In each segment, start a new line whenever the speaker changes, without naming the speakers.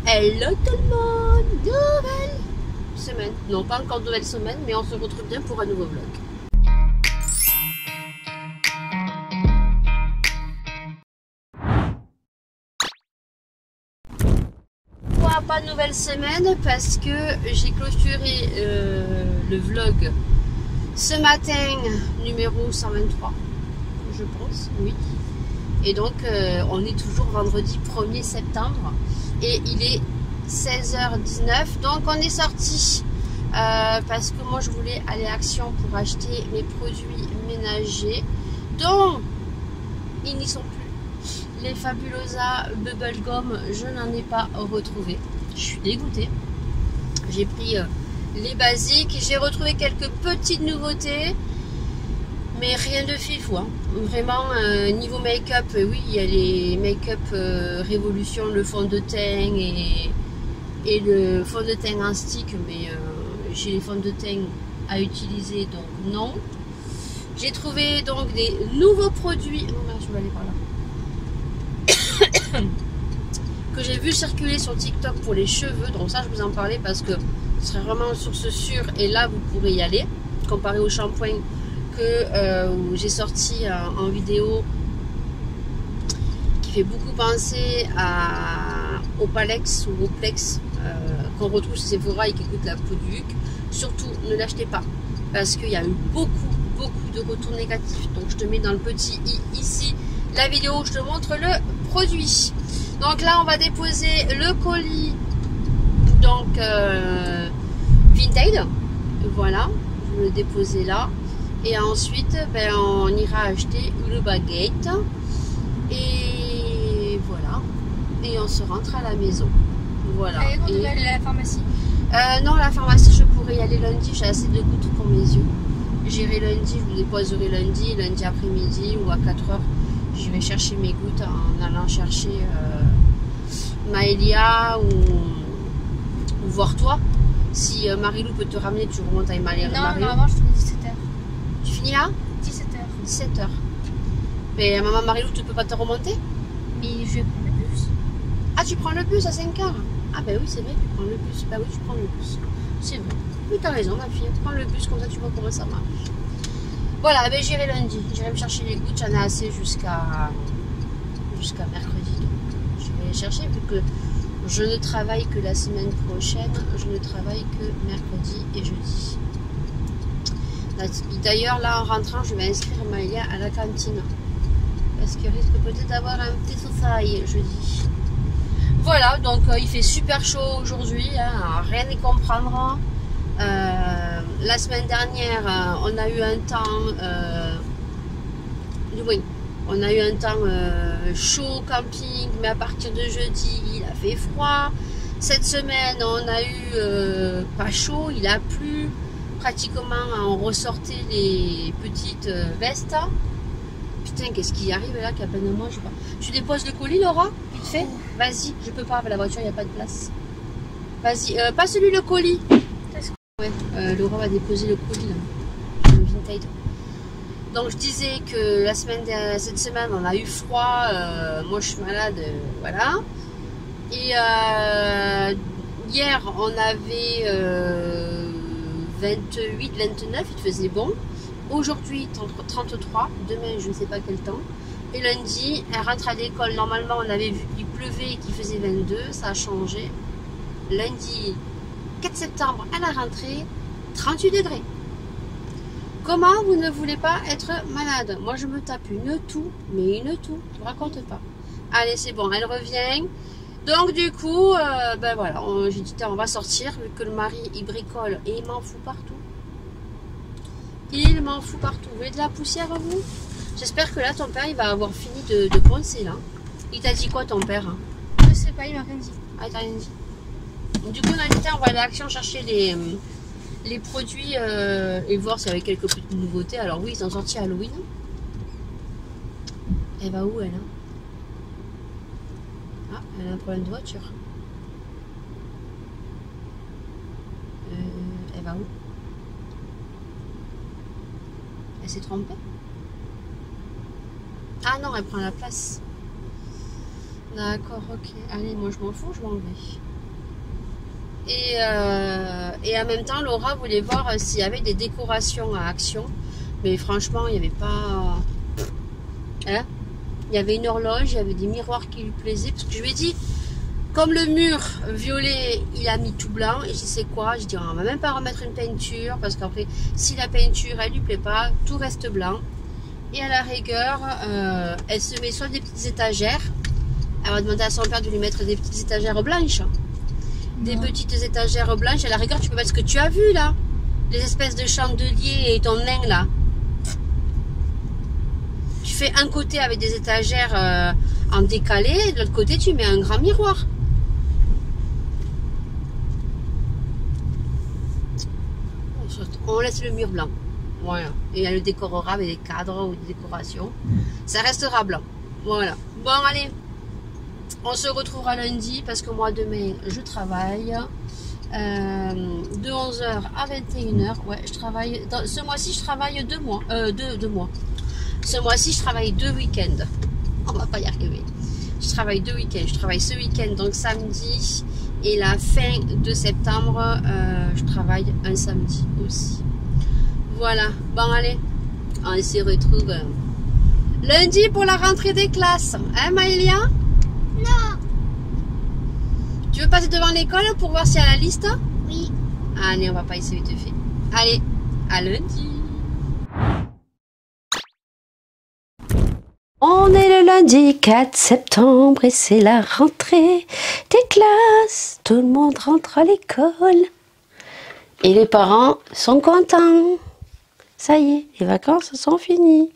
Hello tout le monde, nouvelle semaine. Non, pas encore nouvelle semaine, mais on se retrouve bien pour un nouveau vlog. Pourquoi pas de nouvelle semaine? Parce que j'ai clôturé le vlog ce matin, numéro 123, je pense, oui. Et donc, on est toujours vendredi 1er septembre et il est 16h19. Donc, on est sorti parce que moi, je voulais aller à Action pour acheter mes produits ménagers. Donc, ils n'y sont plus. Les Fabulosa Bubblegum, je n'en ai pas retrouvé. Je suis dégoûtée. J'ai pris les basiques. J'ai retrouvé quelques petites nouveautés. Mais rien de fifou, hein. Vraiment, niveau make-up, oui, il y a les make-up Révolution, le fond de teint et le fond de teint en stick, mais j'ai les fonds de teint à utiliser, donc non. J'ai trouvé donc des nouveaux produits, oh merde, je vais aller par là, que j'ai vu circuler sur TikTok pour les cheveux, donc ça je vous en parlais parce que ce serait vraiment une source sûre et là vous pourrez y aller, comparé au shampoing que j'ai sorti en vidéo qui fait beaucoup penser au Palex ou au Plex qu'on retrouve chez Sephora et qui coûte la peau du huc. Surtout ne l'achetez pas parce qu'il y a eu beaucoup de retours négatifs. Donc je te mets dans le petit i ici la vidéo où je te montre le produit. Donc là on va déposer le colis donc Vinted, voilà, je vais le déposer là. Et ensuite, ben, on ira acheter le baguette. Et voilà. Et on se rentre à la maison. Voilà.
Et on va aller à la pharmacie.
Non, la pharmacie, je pourrais y aller lundi. J'ai assez de gouttes pour mes yeux. J'irai lundi, je vous déposerai lundi après-midi ou à 4h. Je vais chercher mes gouttes en allant chercher Maëlia ou voir toi. Si Marilou peut te ramener, tu remontes avec Marilou.
Non, normalement, je finis 17h.
Tu finis là?
17h.
17h. Mais maman Marilou, tu peux pas te remonter?
Mais je vais prendre le bus.
Ah, tu prends le bus à 5h? Ah ben oui, c'est vrai, tu prends le bus. Bah oui, tu prends le bus. C'est vrai. Oui, t'as raison, ma fille. Prends le bus, comme ça tu vois comment ça marche. Voilà, ben j'irai lundi. J'irai me chercher les gouttes. J'en ai assez jusqu'à mercredi. Donc, je vais les chercher vu que je ne travaille que la semaine prochaine. Je ne travaille que mercredi et jeudi. D'ailleurs, là, en rentrant, je vais inscrire Maëlia à la cantine. Parce qu'il risque peut-être d'avoir un petit sosaille jeudi. Voilà, donc il fait super chaud aujourd'hui, hein, rien à comprendre. La semaine dernière, on a eu un temps... oui, on a eu un temps chaud camping, mais à partir de jeudi, il a fait froid. Cette semaine, on a eu pas chaud, il a plu. Pratiquement, on ressortait les petites vestes. Putain, qu'est-ce qui arrive là qu'à peine moi, je sais pas. Tu déposes le colis, Laura? Vite fait. Vas-y, je peux pas, avec la voiture, il n'y a pas de place. Vas-y, passe-lui le colis. Ouais, Laura va déposer le colis là. Le Vinted. Donc je disais que cette semaine, on a eu froid. Moi, je suis malade, voilà. Et hier, on avait 28, 29, il faisait bon. Aujourd'hui, 33, demain, je ne sais pas quel temps. Et lundi, elle rentre à l'école. Normalement, on avait vu qu'il pleuvait et qu'il faisait 22, ça a changé. Lundi, 4 septembre, à la rentrée, 38 degrés. Comment vous ne voulez pas être malade? Moi, je me tape une toux, mais une toux, je ne raconte pas. Allez, c'est bon, elle revient. Donc du coup, ben voilà, j'ai dit on va sortir vu que le mari il bricole et il m'en fout partout. Il m'en fout partout. Vous voyez de la poussière vous? J'espère que là ton père il va avoir fini de poncer là. Il t'a dit quoi ton père?
Je sais pas, il m'a rien dit.
Ah il t'a rien dit. Du coup on a dit on va aller à Action chercher les produits et voir s'il y avait quelques petites nouveautés. Alors oui ils ont sorti Halloween. Elle va où elle hein? Ah, elle a un problème de voiture. Elle va où? Elle s'est trompée? Ah non, elle prend la place. D'accord, ok. Allez, moi je m'en fous, je m'en vais. Et en même temps, Laura voulait voir s'il y avait des décorations à Action. Mais franchement, il n'y avait pas... Hein? Il y avait une horloge, il y avait des miroirs qui lui plaisaient. Parce que je lui ai dit, comme le mur violet, il a mis tout blanc. Et je sais quoi, je dis, on va même pas remettre une peinture. Parce qu'après, si la peinture, elle lui plaît pas, tout reste blanc. Et à la rigueur, elle se met soit des petites étagères. Elle va demander à son père de lui mettre des petites étagères blanches. Des petites étagères blanches. À la rigueur, tu peux mettre ce que tu as vu là. Les espèces de chandeliers et ton nain là. Tu fais un côté avec des étagères en décalé. Et de l'autre côté, tu mets un grand miroir. On laisse le mur blanc. Voilà. Et elle le décorera avec des cadres ou des décorations. Ça restera blanc. Voilà. Bon, allez. On se retrouvera lundi parce que moi, demain, je travaille. De 11 h à 21 h. Ouais, je travaille. Ce mois-ci, je travaille 2 mois. 2 mois. Ce mois-ci, je travaille 2 week-ends. On va pas y arriver. Je travaille 2 week-ends. Je travaille ce week-end, donc samedi. Et la fin de septembre, je travaille un samedi aussi. Voilà. Bon, allez. On se retrouve lundi pour la rentrée des classes. Hein, Maëlia?
Non.
Tu veux passer devant l'école pour voir s'il y a la liste?
Oui.
Allez, on va pas essayer de faire. Allez, à lundi. On est le lundi 4 septembre et c'est la rentrée des classes. Tout le monde rentre à l'école. Et les parents sont contents. Ça y est, les vacances sont finies.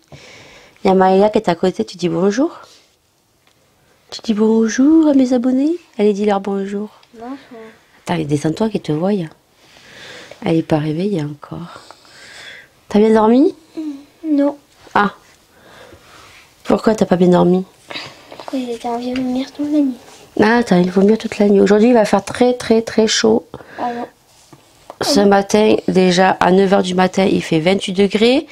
Il y a Maëlia qui est à côté, tu dis bonjour. Tu dis bonjour à mes abonnés. Allez, dis-leur bonjour.
Bonjour.
Attends, descends-toi qu'ils te voient. Elle n'est pas réveillée encore. T'as bien dormi?
Non.
Ah. Pourquoi t'as pas bien dormi?
Pourquoi j'ai envie de vomir toute la nuit?
Ah, t'as envie de vomir toute la nuit. Aujourd'hui, il va faire très très très chaud.
Ah non.
Ce matin, déjà à 9 h du matin, il fait 28 degrés.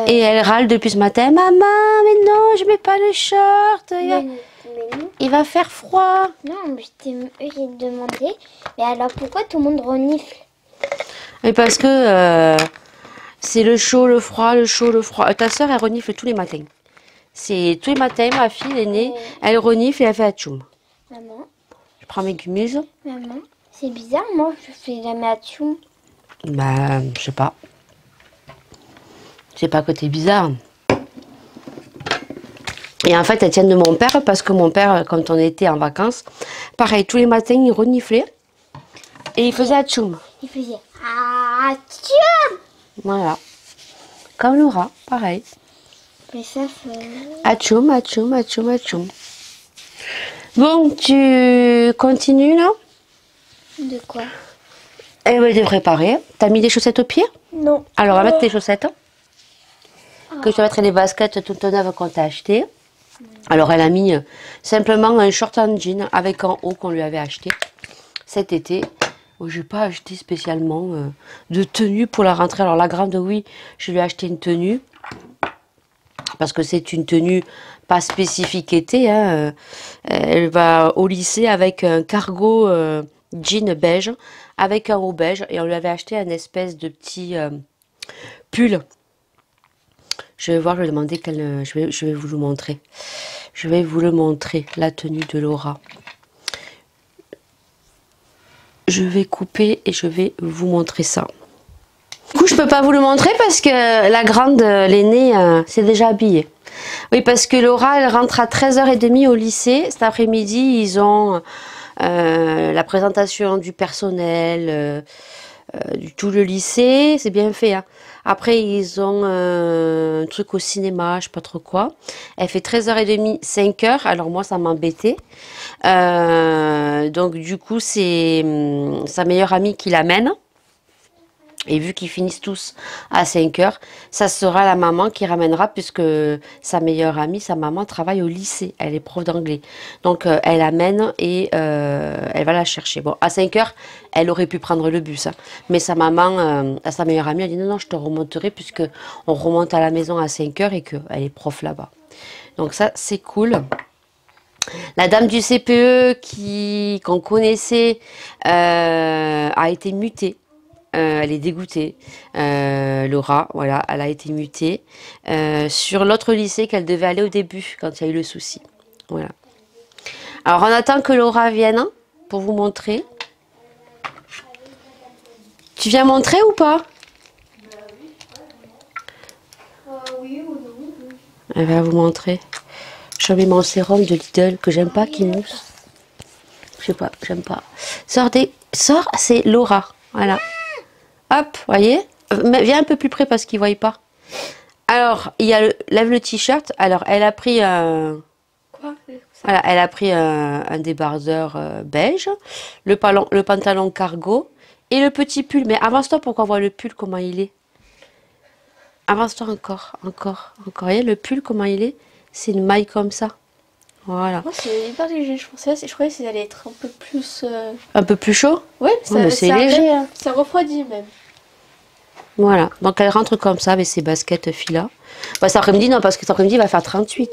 Et elle râle depuis ce matin. Maman, mais non, je mets pas le short.
Mais non.
Il va faire froid.
Non, mais j'ai demandé. Mais alors pourquoi tout le monde renifle?
Et parce que c'est le chaud, le froid, le chaud, le froid. Ta soeur, elle renifle tous les matins. C'est tous les matins, ma fille l'aînée, elle renifle et elle fait atchoum.
Maman,
Je prends mes gummuses.
maman, c'est bizarre, moi je fais jamais atchoum.
Bah, je sais pas. C'est pas que t'es bizarre. Et en fait, elles tiennent de mon père parce que mon père, quand on était en vacances, pareil, tous les matins, il reniflait et il faisait atchoum.
Il faisait atchoum.
Voilà. Comme Laura, pareil.
Mais ça, c'est...
Atchoum, atchoum, atchoum, atchoum. Bon, tu continues là?
De quoi?
Elle va te préparer. T'as mis des chaussettes aux pieds?
Non.
Alors, on va mettre tes chaussettes. Que je te mettrai les baskets toutes neuves qu'on t'a achetées. Alors, elle a mis simplement un short en jean avec un haut qu'on lui avait acheté cet été. Je n'ai pas acheté spécialement de tenue pour la rentrée. Alors, la grande, oui, je lui ai acheté une tenue. Parce que c'est une tenue pas spécifique été. Hein. Elle va au lycée avec un cargo jean beige, avec un haut beige. Et on lui avait acheté un espèce de petit pull. Je vais voir, je vais demander quelle... Je vais vous le montrer. Je vais vous le montrer, la tenue de Laura. Je vais couper et je vais vous montrer ça. Du coup, je peux pas vous le montrer parce que la grande, l'aînée, s'est déjà habillée. Oui, parce que Laura, elle rentre à 13 h 30 au lycée. Cet après-midi, ils ont la présentation du personnel, du tout le lycée. C'est bien fait, hein. Après, ils ont un truc au cinéma, je sais pas trop quoi. Elle fait 13 h 30, 5 h. Alors moi, ça m'embêtait. Donc du coup, c'est sa meilleure amie qui l'amène. Et vu qu'ils finissent tous à 5 h, ça sera la maman qui ramènera puisque sa meilleure amie, sa maman, travaille au lycée. Elle est prof d'anglais. Donc, elle amène et elle va la chercher. Bon, à 5 h, elle aurait pu prendre le bus. Hein. Mais sa maman, à sa meilleure amie, elle dit non, non, je te remonterai puisque on remonte à la maison à 5 h et qu'elle est prof là-bas. Donc ça, c'est cool. La dame du CPE qu'on connaissait a été mutée. Elle est dégoûtée. Laura, voilà, elle a été mutée sur l'autre lycée qu'elle devait aller au début quand il y a eu le souci. Voilà. Alors on attend que Laura vienne pour vous montrer. Tu viens montrer ou pas?
Oui ou non.
Elle va vous montrer. Je mets mon sérum de Lidl que j'aime pas qui mousse. Je sais pas, j'aime pas. Sors, c'est Laura. Voilà. Hop, voyez. Viens un peu plus près parce qu'ils ne voient pas. Alors, il y a lève le t-shirt. Alors, elle a pris un...
Quoi?
Voilà, elle a pris un débardeur beige, le pantalon cargo et le petit pull. Mais avance-toi pour qu'on voit le pull, comment il est. Avance-toi encore. Voyez le pull, comment il est? C'est une maille comme ça. Voilà.
Moi, c'est hyper léger, je pensais. Je croyais que ça allait être un peu plus...
Un peu plus chaud?
Ouais,
mais c'est léger. Hein.
Ça refroidit même.
Voilà. Donc, elle rentre comme ça avec ses baskets fila. Bah, cet après-midi, non, parce que cet après-midi, il va faire 38.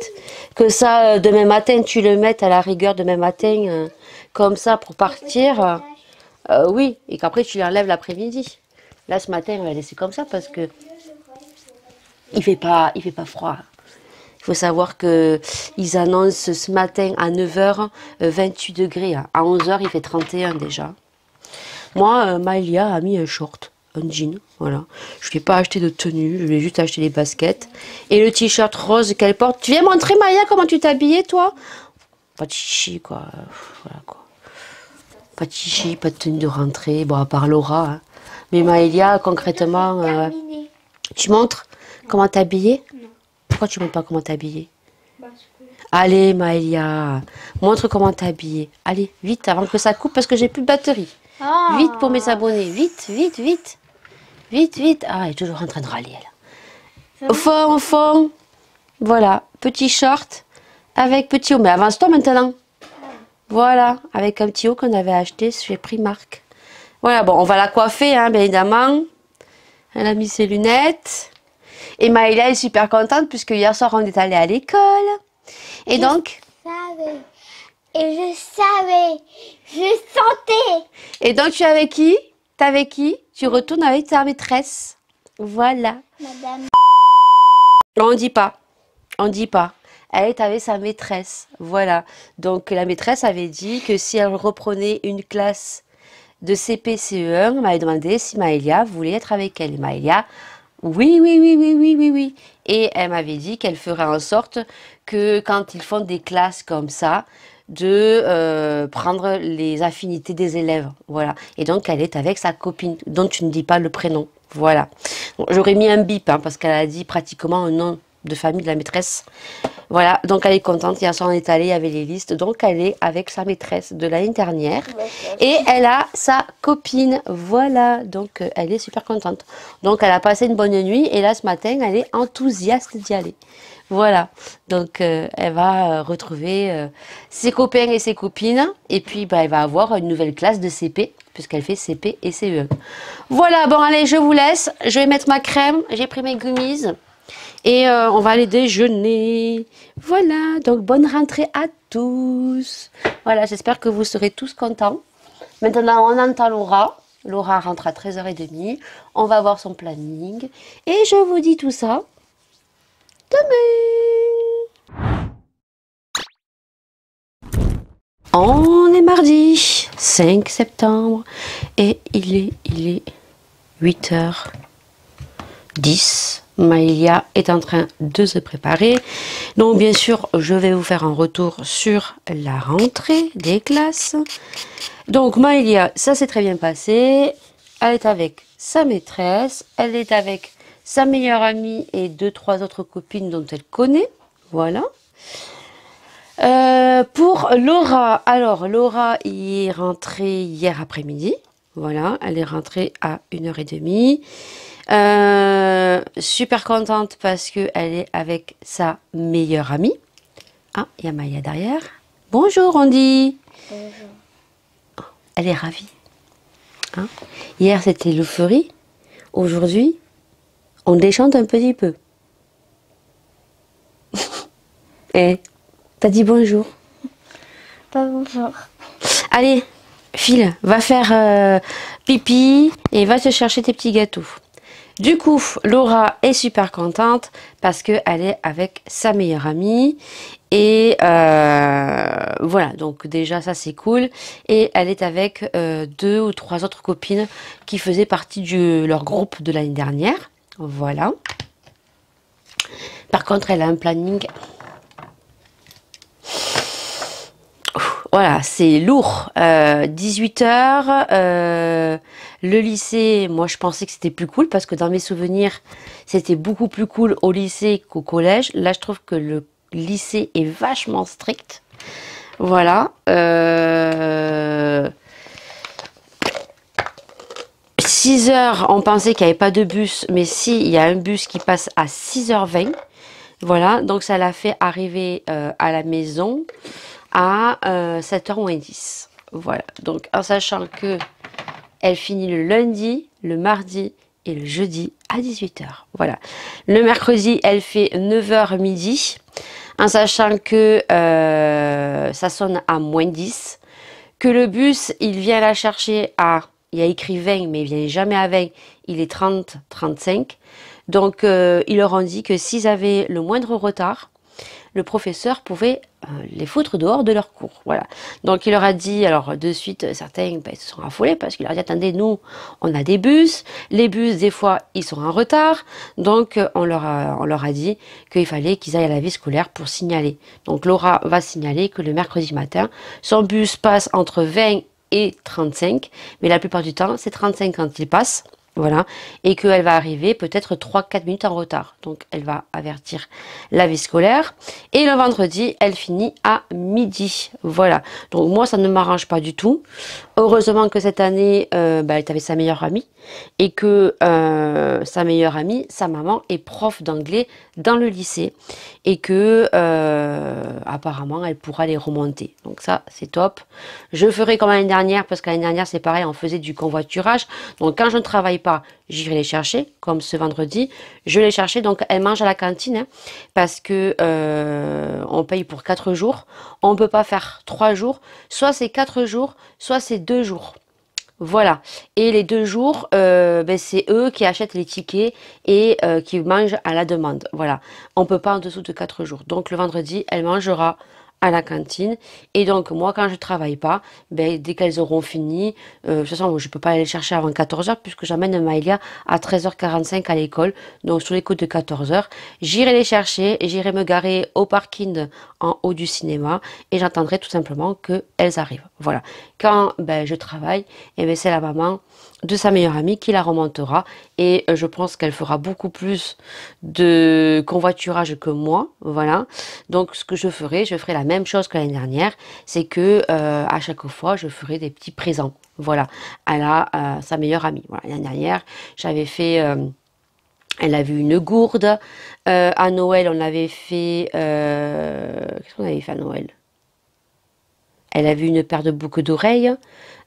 Que ça, demain matin, tu le mettes à la rigueur demain matin, comme ça, pour partir. Oui. Et qu'après, tu l'enlèves l'après-midi. Là, ce matin, on va laisser comme ça parce que il fait pas froid. Il faut savoir que ils annoncent ce matin à 9 h 28 degrés. À 11 h, il fait 31 déjà. Moi, Maëlia a mis un short, un jean. Voilà. Je ne lui ai pas acheté de tenue, je lui ai juste acheté les baskets. Et le t-shirt rose qu'elle porte. Tu viens montrer, Maëlia, comment tu t'habillais, toi? Pas de chichi, quoi. Voilà, quoi. Pas de chichi, pas de tenue de rentrée. Bon, à part Laura. Hein. Mais Maëlia, concrètement... tu montres comment t'habiller? Non. Pourquoi tu montres pas comment t'habiller? Allez, Maëlia, montre comment t'habiller. Allez, vite, avant que ça coupe, parce que j'ai plus de batterie. Ah. Vite pour mes abonnés. Vite. Ah, elle est toujours en train de râler, elle. Au fond. Voilà, petit short avec petit haut. Mais avance-toi maintenant. Voilà, avec un petit haut qu'on avait acheté chez Primark. Voilà, bon, on va la coiffer, hein, bien évidemment. Elle a mis ses lunettes. Et Maëlia est super contente puisque hier soir, on est allé à l'école. Et donc...
Je savais. Je sentais.
Et donc, tu es avec qui? T'es avec qui? Tu retournes avec ta maîtresse. Voilà.
Madame.
On dit pas. Elle est avec sa maîtresse. Voilà. Donc, la maîtresse avait dit que si elle reprenait une classe de CP, CE1, on m'avait demandé si Maëlia voulait être avec elle. Et Maëlia, oui. Et elle m'avait dit qu'elle ferait en sorte que quand ils font des classes comme ça, de prendre les affinités des élèves. Voilà. Et donc, elle est avec sa copine, dont tu ne dis pas le prénom. Voilà. Bon, j'aurais mis un bip, hein, parce qu'elle a dit pratiquement un nom de famille de la maîtresse. Voilà, donc elle est contente. Hier soir, on est allé, il y avait les listes. Donc, elle est avec sa maîtresse de l'année dernière. Et elle a sa copine. Voilà, donc elle est super contente. Donc, elle a passé une bonne nuit. Et là, ce matin, elle est enthousiaste d'y aller. Voilà, donc elle va retrouver ses copains et ses copines. Et puis, bah, elle va avoir une nouvelle classe de CP, puisqu'elle fait CP et CE1. Voilà, bon, allez, je vous laisse. Je vais mettre ma crème. J'ai pris mes gummies. Et on va aller déjeuner. Voilà, donc bonne rentrée à tous. Voilà, j'espère que vous serez tous contents. Maintenant, on entend Laura. Laura rentre à 13h30. On va voir son planning. Et je vous dis tout ça demain. On est mardi 5 septembre. Et il est 8h10. Maëlia est en train de se préparer. Donc, bien sûr, je vais vous faire un retour sur la rentrée des classes. Donc, Maëlia, ça s'est très bien passé. Elle est avec sa maîtresse. Elle est avec sa meilleure amie et 2-3 autres copines dont elle connaît. Voilà. Pour Laura, alors Laura est rentrée hier après-midi. Voilà, elle est rentrée à 1h30. Super contente parce qu'elle est avec sa meilleure amie. Ah, il y a Maya derrière. Bonjour, on dit. Bonjour. Elle est ravie. Hein? Hier, c'était l'euphorie. Aujourd'hui, on déchante un petit peu. Et t'as dit bonjour.
Pas bonjour.
Allez, file, va faire pipi et va te chercher tes petits gâteaux. Du coup, Laura est super contente parce qu'elle est avec sa meilleure amie. Et voilà, donc déjà ça c'est cool. Et elle est avec 2 ou 3 autres copines qui faisaient partie de leur groupe de l'année dernière. Voilà. Par contre, elle a un planning. Voilà, c'est lourd. 18 h. Le lycée, moi je pensais que c'était plus cool parce que dans mes souvenirs, c'était beaucoup plus cool au lycée qu'au collège. Là, je trouve que le lycée est vachement strict. Voilà. 6 h, on pensait qu'il n'y avait pas de bus, mais si, il y a un bus qui passe à 6 h 20. Voilà, donc ça l'a fait arriver à la maison à 7 h moins 10. Voilà, donc en sachant que elle finit le lundi, le mardi et le jeudi à 18 h. Voilà, le mercredi, elle fait 9 h midi, en sachant que ça sonne à moins 10, que le bus, il vient la chercher à, il y a écrit 20, mais il vient jamais à 20, il est 30, 35. Donc, ils leur ont dit que s'ils avaient le moindre retard, le professeur pouvait les foutre dehors de leur cours. Voilà. Donc, il leur a dit, alors de suite, certains se sont affolés parce qu'il leur a dit, attendez, nous, on a des bus. Les bus, des fois, ils sont en retard. Donc, on leur a dit qu'il fallait qu'ils aillent à la vie scolaire pour signaler. Donc, Laura va signaler que le mercredi matin, son bus passe entre 20 et 35. Mais la plupart du temps, c'est 35 quand il passe. Voilà, et qu'elle va arriver peut-être 3-4 minutes en retard. Donc, elle va avertir la vie scolaire. Et le vendredi, elle finit à midi. Voilà, donc moi, ça ne m'arrange pas du tout. Heureusement que cette année, elle est avec sa meilleure amie. Et que sa meilleure amie, sa maman, est prof d'anglais dans le lycée. Et que, apparemment, elle pourra les remonter. Donc ça, c'est top. Je ferai comme l'année dernière, parce que l'année dernière, c'est pareil, on faisait du convoiturage. Donc, quand je ne travaille pas, j'irai les chercher, comme ce vendredi, je les cherchais, donc elles mangent à la cantine, hein, parce que on paye pour 4 jours, on ne peut pas faire 3 jours, soit c'est 4 jours, soit c'est 2 jours. Voilà, et les 2 jours, c'est eux qui achètent les tickets et qui mangent à la demande. Voilà, on ne peut pas en dessous de 4 jours. Donc le vendredi, elle mangera à la cantine. Et donc moi, quand je travaille pas, dès qu'elles auront fini, de toute façon, je peux pas aller les chercher avant 14 h puisque j'amène Maëlia à 13 h 45 à l'école. Donc sur les coups de 14 h, j'irai les chercher et j'irai me garer au parking en haut du cinéma et j'attendrai tout simplement qu'elles arrivent. Voilà. Quand je travaille, c'est la maman de sa meilleure amie qui la remontera et je pense qu'elle fera beaucoup plus de convoiturage que moi. Voilà. Donc ce que je ferai la même chose que l'année dernière, c'est que à chaque fois je ferai des petits présents. Voilà, à sa meilleure amie. Voilà. L'année dernière, j'avais fait, elle a vu une gourde. À Noël, on avait fait, qu'est-ce qu'on avait fait à Noël? Elle a vu une paire de boucles d'oreilles.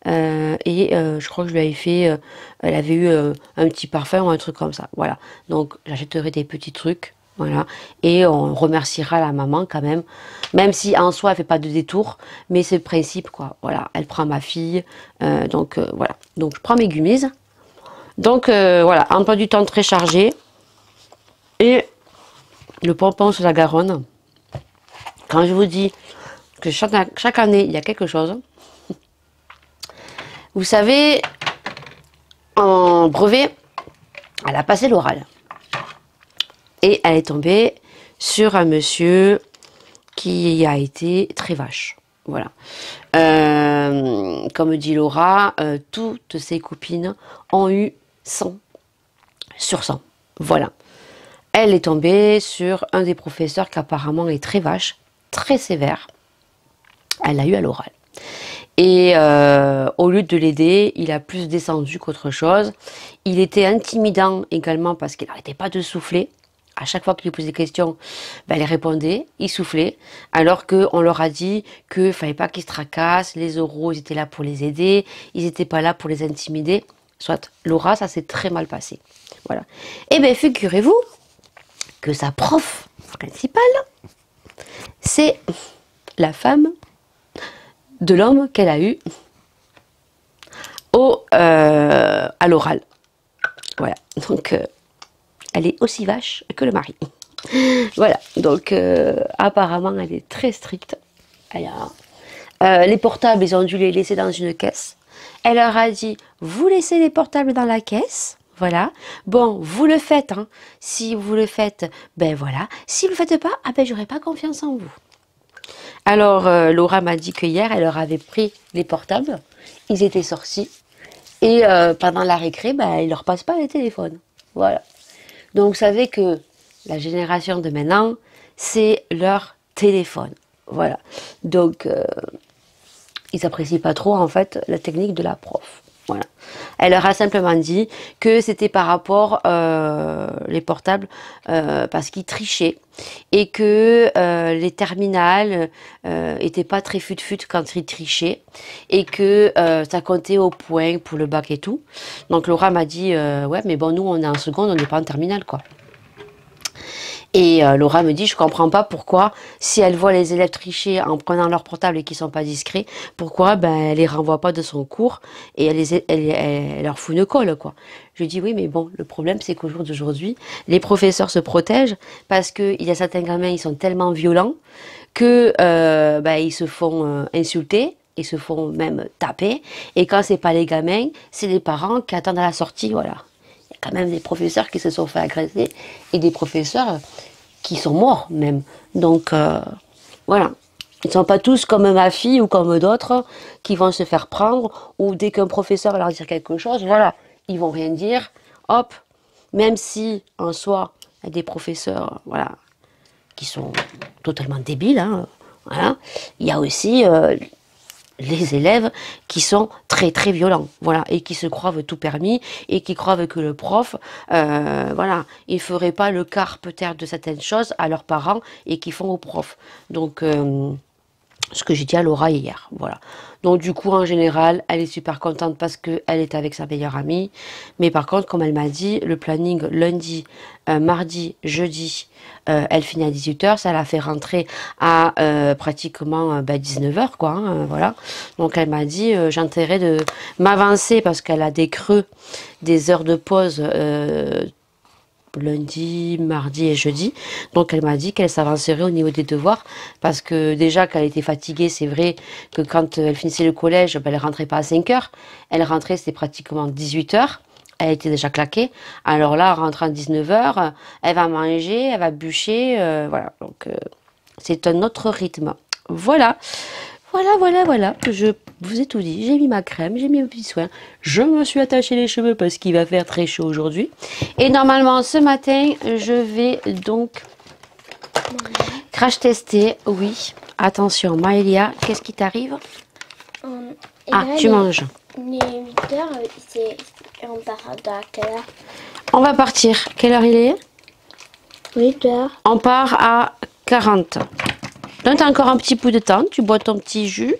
Je crois que je lui avais fait, elle avait eu un petit parfum ou un truc comme ça. Voilà, donc j'achèterai des petits trucs. Voilà, et on remerciera la maman quand même si en soi elle fait pas de détour, mais c'est le principe quoi. Voilà, elle prend ma fille, voilà. Donc je prends mes gummies. Donc voilà, emploi du temps très chargé et le pompon sur la Garonne. Quand je vous dis que chaque année il y a quelque chose. Vous savez, en brevet, elle a passé l'oral. Et elle est tombée sur un monsieur qui a été très vache. Voilà. Comme dit Laura, toutes ses copines ont eu 100 sur 100. Voilà. Elle est tombée sur un des professeurs qui apparemment est très vache, très sévère. Elle l'a eu à l'oral. Et au lieu de l'aider, il a plus descendu qu'autre chose. Il était intimidant également parce qu'il n'arrêtait pas de souffler. À chaque fois qu'il lui posait des questions, elle répondait, il soufflait. Alors qu'on leur a dit qu'il ne fallait pas qu'ils se tracassent, les oraux, ils étaient là pour les aider, ils n'étaient pas là pour les intimider. Soit Laura, ça s'est très mal passé. Voilà. Et bien, figurez-vous que sa prof principale, c'est la femme de l'homme qu'elle a eu à l'oral. Voilà, donc elle est aussi vache que le mari. Voilà, donc apparemment elle est très stricte. Les portables, ils ont dû les laisser dans une caisse. Elle leur a dit, vous laissez les portables dans la caisse. Voilà. Bon, vous le faites. Hein. Si vous le faites, ben voilà. Si vous ne le faites pas, ah ben j'aurai pas confiance en vous. Alors, Laura m'a dit que hier, elle leur avait pris les portables. Ils étaient sortis. Et pendant la récré, ben, ils ne leur passent pas les téléphones. Voilà. Donc, vous savez que la génération de maintenant, c'est leur téléphone. Voilà. Donc, ils n'apprécient pas trop, en fait, la technique de la prof. Voilà. Elle leur a simplement dit que c'était par rapport les portables parce qu'ils trichaient et que les terminales étaient pas très fut-fut quand ils trichaient et que ça comptait au point pour le bac et tout. Donc Laura m'a dit ouais mais bon nous on est en seconde, on n'est pas en terminale quoi. Et Laura me dit, je comprends pas pourquoi, si elle voit les élèves tricher en prenant leur portable et qu'ils sont pas discrets, pourquoi ben, elle les renvoie pas de son cours et elle leur fout une colle, quoi. Je lui dis, oui, mais bon, le problème, c'est qu'au jour d'aujourd'hui, les professeurs se protègent parce qu'il y a certains gamins, ils sont tellement violents que ben, ils se font insulter. Ils se font même taper. Et quand c'est pas les gamins, c'est les parents qui attendent à la sortie, voilà. Il y a quand même des professeurs qui se sont fait agresser et des professeurs qui sont morts même. Donc voilà. Ils ne sont pas tous comme ma fille ou comme d'autres qui vont se faire prendre ou dès qu'un professeur va leur dire quelque chose, voilà, ils vont rien dire. Hop, même si en soi, il y a des professeurs voilà, qui sont totalement débiles, hein, voilà. Il y a aussi les élèves qui sont très très violents, voilà, et qui se croient tout permis et qui croient que le prof, voilà, il ferait pas le quart peut-être de certaines choses à leurs parents et qui font au prof. Donc ce que j'ai dit à Laura hier, voilà. Donc du coup en général, elle est super contente parce que elle est avec sa meilleure amie. Mais par contre, comme elle m'a dit, le planning lundi, mardi, jeudi, elle finit à 18 h, ça la fait rentrer à pratiquement 19 h quoi, hein, voilà. Donc elle m'a dit, j'ai intérêt de m'avancer parce qu'elle a des creux, des heures de pause lundi, mardi et jeudi. Donc elle m'a dit qu'elle s'avancerait au niveau des devoirs parce que déjà qu'elle était fatiguée, c'est vrai que quand elle finissait le collège, ben, elle rentrait pas à 5 h. Elle rentrait, c'était pratiquement 18 h. Elle était déjà claquée. Alors là, en rentrant à 19 h, elle va manger, elle va bûcher, voilà. Donc c'est un autre rythme. Voilà. Voilà. Je vous ai tout dit. J'ai mis ma crème, j'ai mis mes petits soins. Je me suis attaché les cheveux parce qu'il va faire très chaud aujourd'hui. Et normalement, ce matin, je vais donc crash tester. Oui. Attention, Maëlia, qu'est-ce qui t'arrive? Ah, tu manges.
Les 8 h, on part à quelle heure?
On va partir. Quelle heure il est?
8 h.
On part à 40. Donc, tu as encore un petit peu de temps. Tu bois ton petit jus.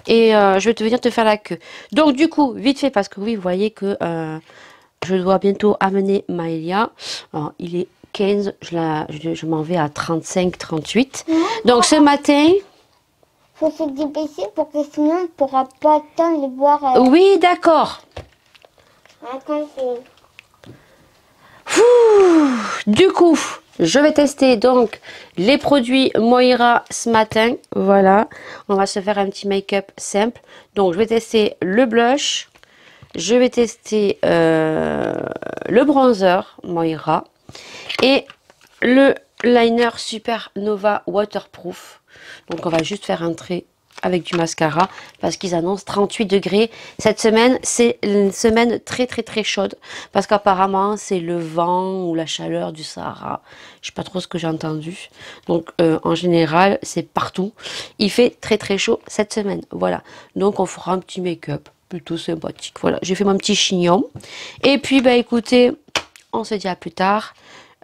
Et je vais venir te faire la queue. Donc, du coup, vite fait, parce que oui, vous voyez que je dois bientôt amener Maëlia. Alors, il est 15. Je m'en vais à 35, 38. Donc, ce matin...
Faut se dépêcher pour que sinon, on ne pourra pas attendre de boire.
Oui, d'accord. Du coup... Je vais tester donc les produits Moira ce matin. Voilà, on va se faire un petit make-up simple. Donc je vais tester le blush. Je vais tester le bronzer Moira. Et le liner Super Nova Waterproof. Donc on va juste faire un trait avec du mascara parce qu'ils annoncent 38 degrés. Cette semaine, c'est une semaine très très très chaude parce qu'apparemment c'est le vent ou la chaleur du Sahara. Je sais pas trop ce que j'ai entendu. Donc en général, c'est partout. Il fait très très chaud cette semaine. Voilà. Donc on fera un petit make-up plutôt sympathique. Voilà, j'ai fait mon petit chignon. Et puis bah écoutez, on se dit à plus tard.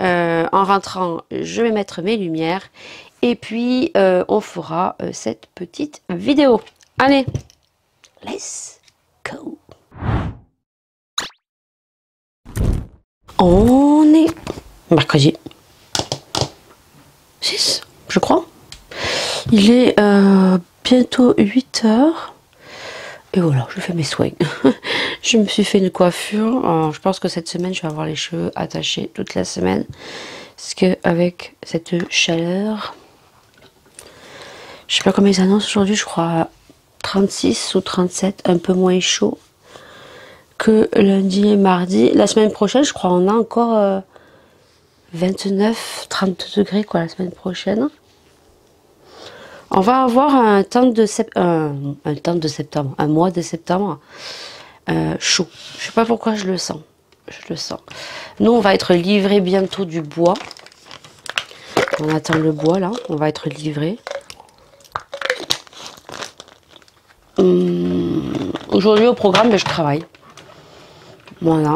En rentrant, je vais mettre mes lumières. Et puis, on fera cette petite vidéo. Allez, let's go. On est mercredi 6, je crois. Il est bientôt 8 heures. Et voilà, je fais mes soins. Je me suis fait une coiffure. Alors, je pense que cette semaine, je vais avoir les cheveux attachés toute la semaine. Parce que avec cette chaleur, je sais pas combien ils annoncent aujourd'hui, je crois 36 ou 37, un peu moins chaud que lundi et mardi. La semaine prochaine, je crois, on a encore 29, 30 degrés quoi la semaine prochaine. On va avoir un temps de septembre, un mois de septembre chaud. Je sais pas pourquoi je le sens. Je le sens. Nous, on va être livré bientôt du bois. On attend le bois là. On va être livré. Aujourd'hui au programme, je travaille. Voilà.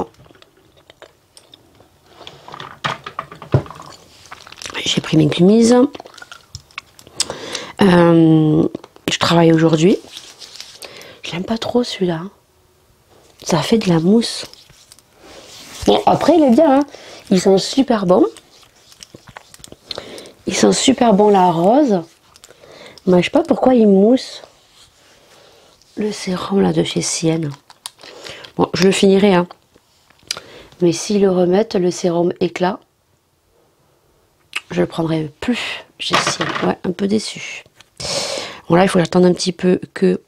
J'ai pris mes chemises. Je travaille aujourd'hui. Je l'aime pas trop celui-là. Ça fait de la mousse. Bon, après, il est bien. Hein. Ils sont super bons. Ils sont super bons, la rose. Mais je sais pas pourquoi ils moussent. Le sérum là de chez Sienne. Bon, je le finirai. Hein. Mais s'ils le remettent, le sérum éclat, je le prendrai plus chez Sienne. Ouais, un peu déçu. Bon, là, il faut attendre un petit peu que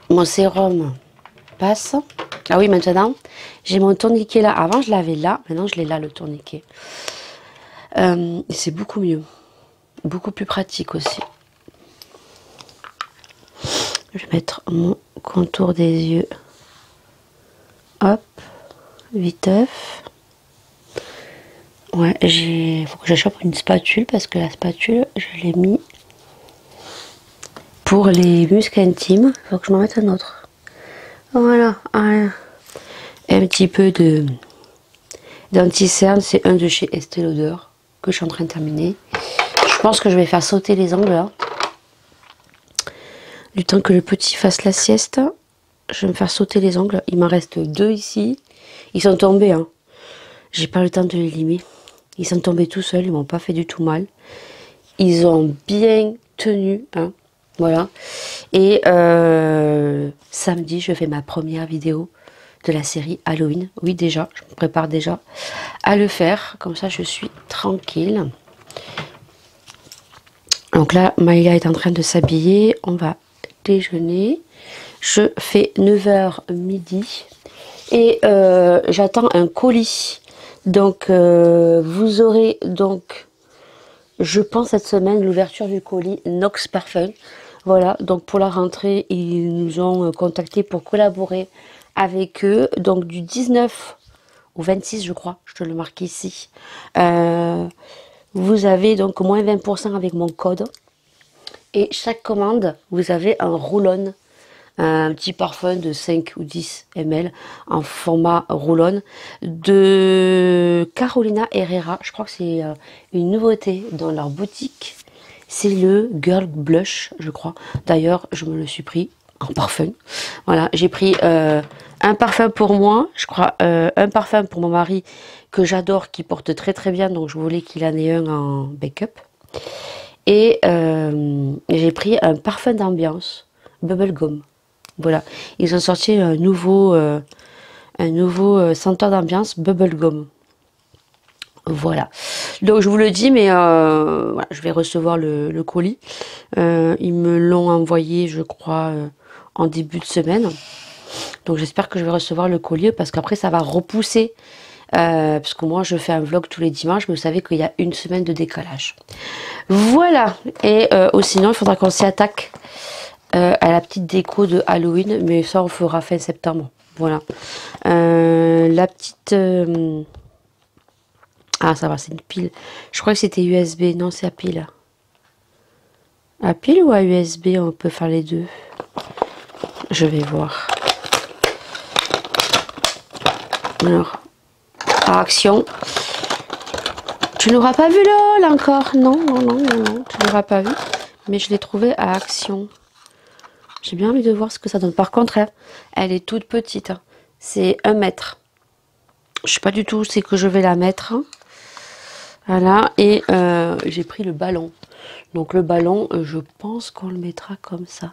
mon sérum passe. Ah oui, maintenant, j'ai mon tourniquet là. Avant, je l'avais là. Maintenant, je l'ai là, le tourniquet. C'est beaucoup mieux. Beaucoup plus pratique aussi. Je vais mettre mon contour des yeux. Hop. Viteuf. Ouais, faut que j'achète une spatule parce que la spatule, je l'ai mis pour les muscles intimes. Il faut que je m'en mette un autre. Voilà. Et un petit peu d'anti-cerne, c'est un de chez Estée Lauder que je suis en train de terminer. Je pense que je vais faire sauter les ongles là. Du temps que le petit fasse la sieste, je vais me faire sauter les ongles. Il m'en reste 2 ici. Ils sont tombés, hein. J'ai pas le temps de les limer. Ils sont tombés tout seuls, ils m'ont pas fait du tout mal. Ils ont bien tenu, hein. Voilà. Et samedi, je fais ma première vidéo de la série Halloween. Oui, déjà, je me prépare déjà à le faire. Comme ça, je suis tranquille. Donc là, Maïla est en train de s'habiller. On va déjeuner. Je fais 9 h midi. Et j'attends un colis. Donc, vous aurez donc, je pense cette semaine, l'ouverture du colis Nox Parfum. Voilà, donc pour la rentrée, ils nous ont contactés pour collaborer avec eux. Donc du 19 au 26, je crois, je te le marque ici. Vous avez donc moins 20% avec mon code. Et chaque commande, vous avez un roll-on. Un petit parfum de 5 ou 10 ml en format roll-on de Carolina Herrera. Je crois que c'est une nouveauté dans leur boutique. C'est le Girl Blush, je crois. D'ailleurs, je me le suis pris en parfum. Voilà, j'ai pris un parfum pour moi, je crois, un parfum pour mon mari que j'adore, qui porte très très bien. Donc, je voulais qu'il en ait un en backup. Et j'ai pris un parfum d'ambiance, Bubblegum. Voilà, ils ont sorti un nouveau senteur d'ambiance Bubblegum. Voilà, donc je vous le dis, mais voilà, je vais recevoir le colis. Ils me l'ont envoyé, je crois, en début de semaine. Donc j'espère que je vais recevoir le colis parce qu'après ça va repousser. Parce que moi je fais un vlog tous les dimanches, mais vous savez qu'il y a une semaine de décalage. Voilà, et sinon il faudra qu'on s'y attaque. À la petite déco de Halloween, mais ça on fera fin septembre. Voilà. La petite... Ah ça va, c'est une pile. Je crois que c'était USB. Non, c'est à pile. À pile ou à USB, on peut faire les deux. Je vais voir. Alors, à Action. Tu n'auras pas vu là encore. Non, tu n'auras pas vu. Mais je l'ai trouvé à Action. J'ai bien envie de voir ce que ça donne. Par contre, elle est toute petite. Hein. C'est 1 mètre. Je sais pas du tout où c'est que je vais la mettre. Voilà, et j'ai pris le ballon. Donc le ballon, je pense qu'on le mettra comme ça.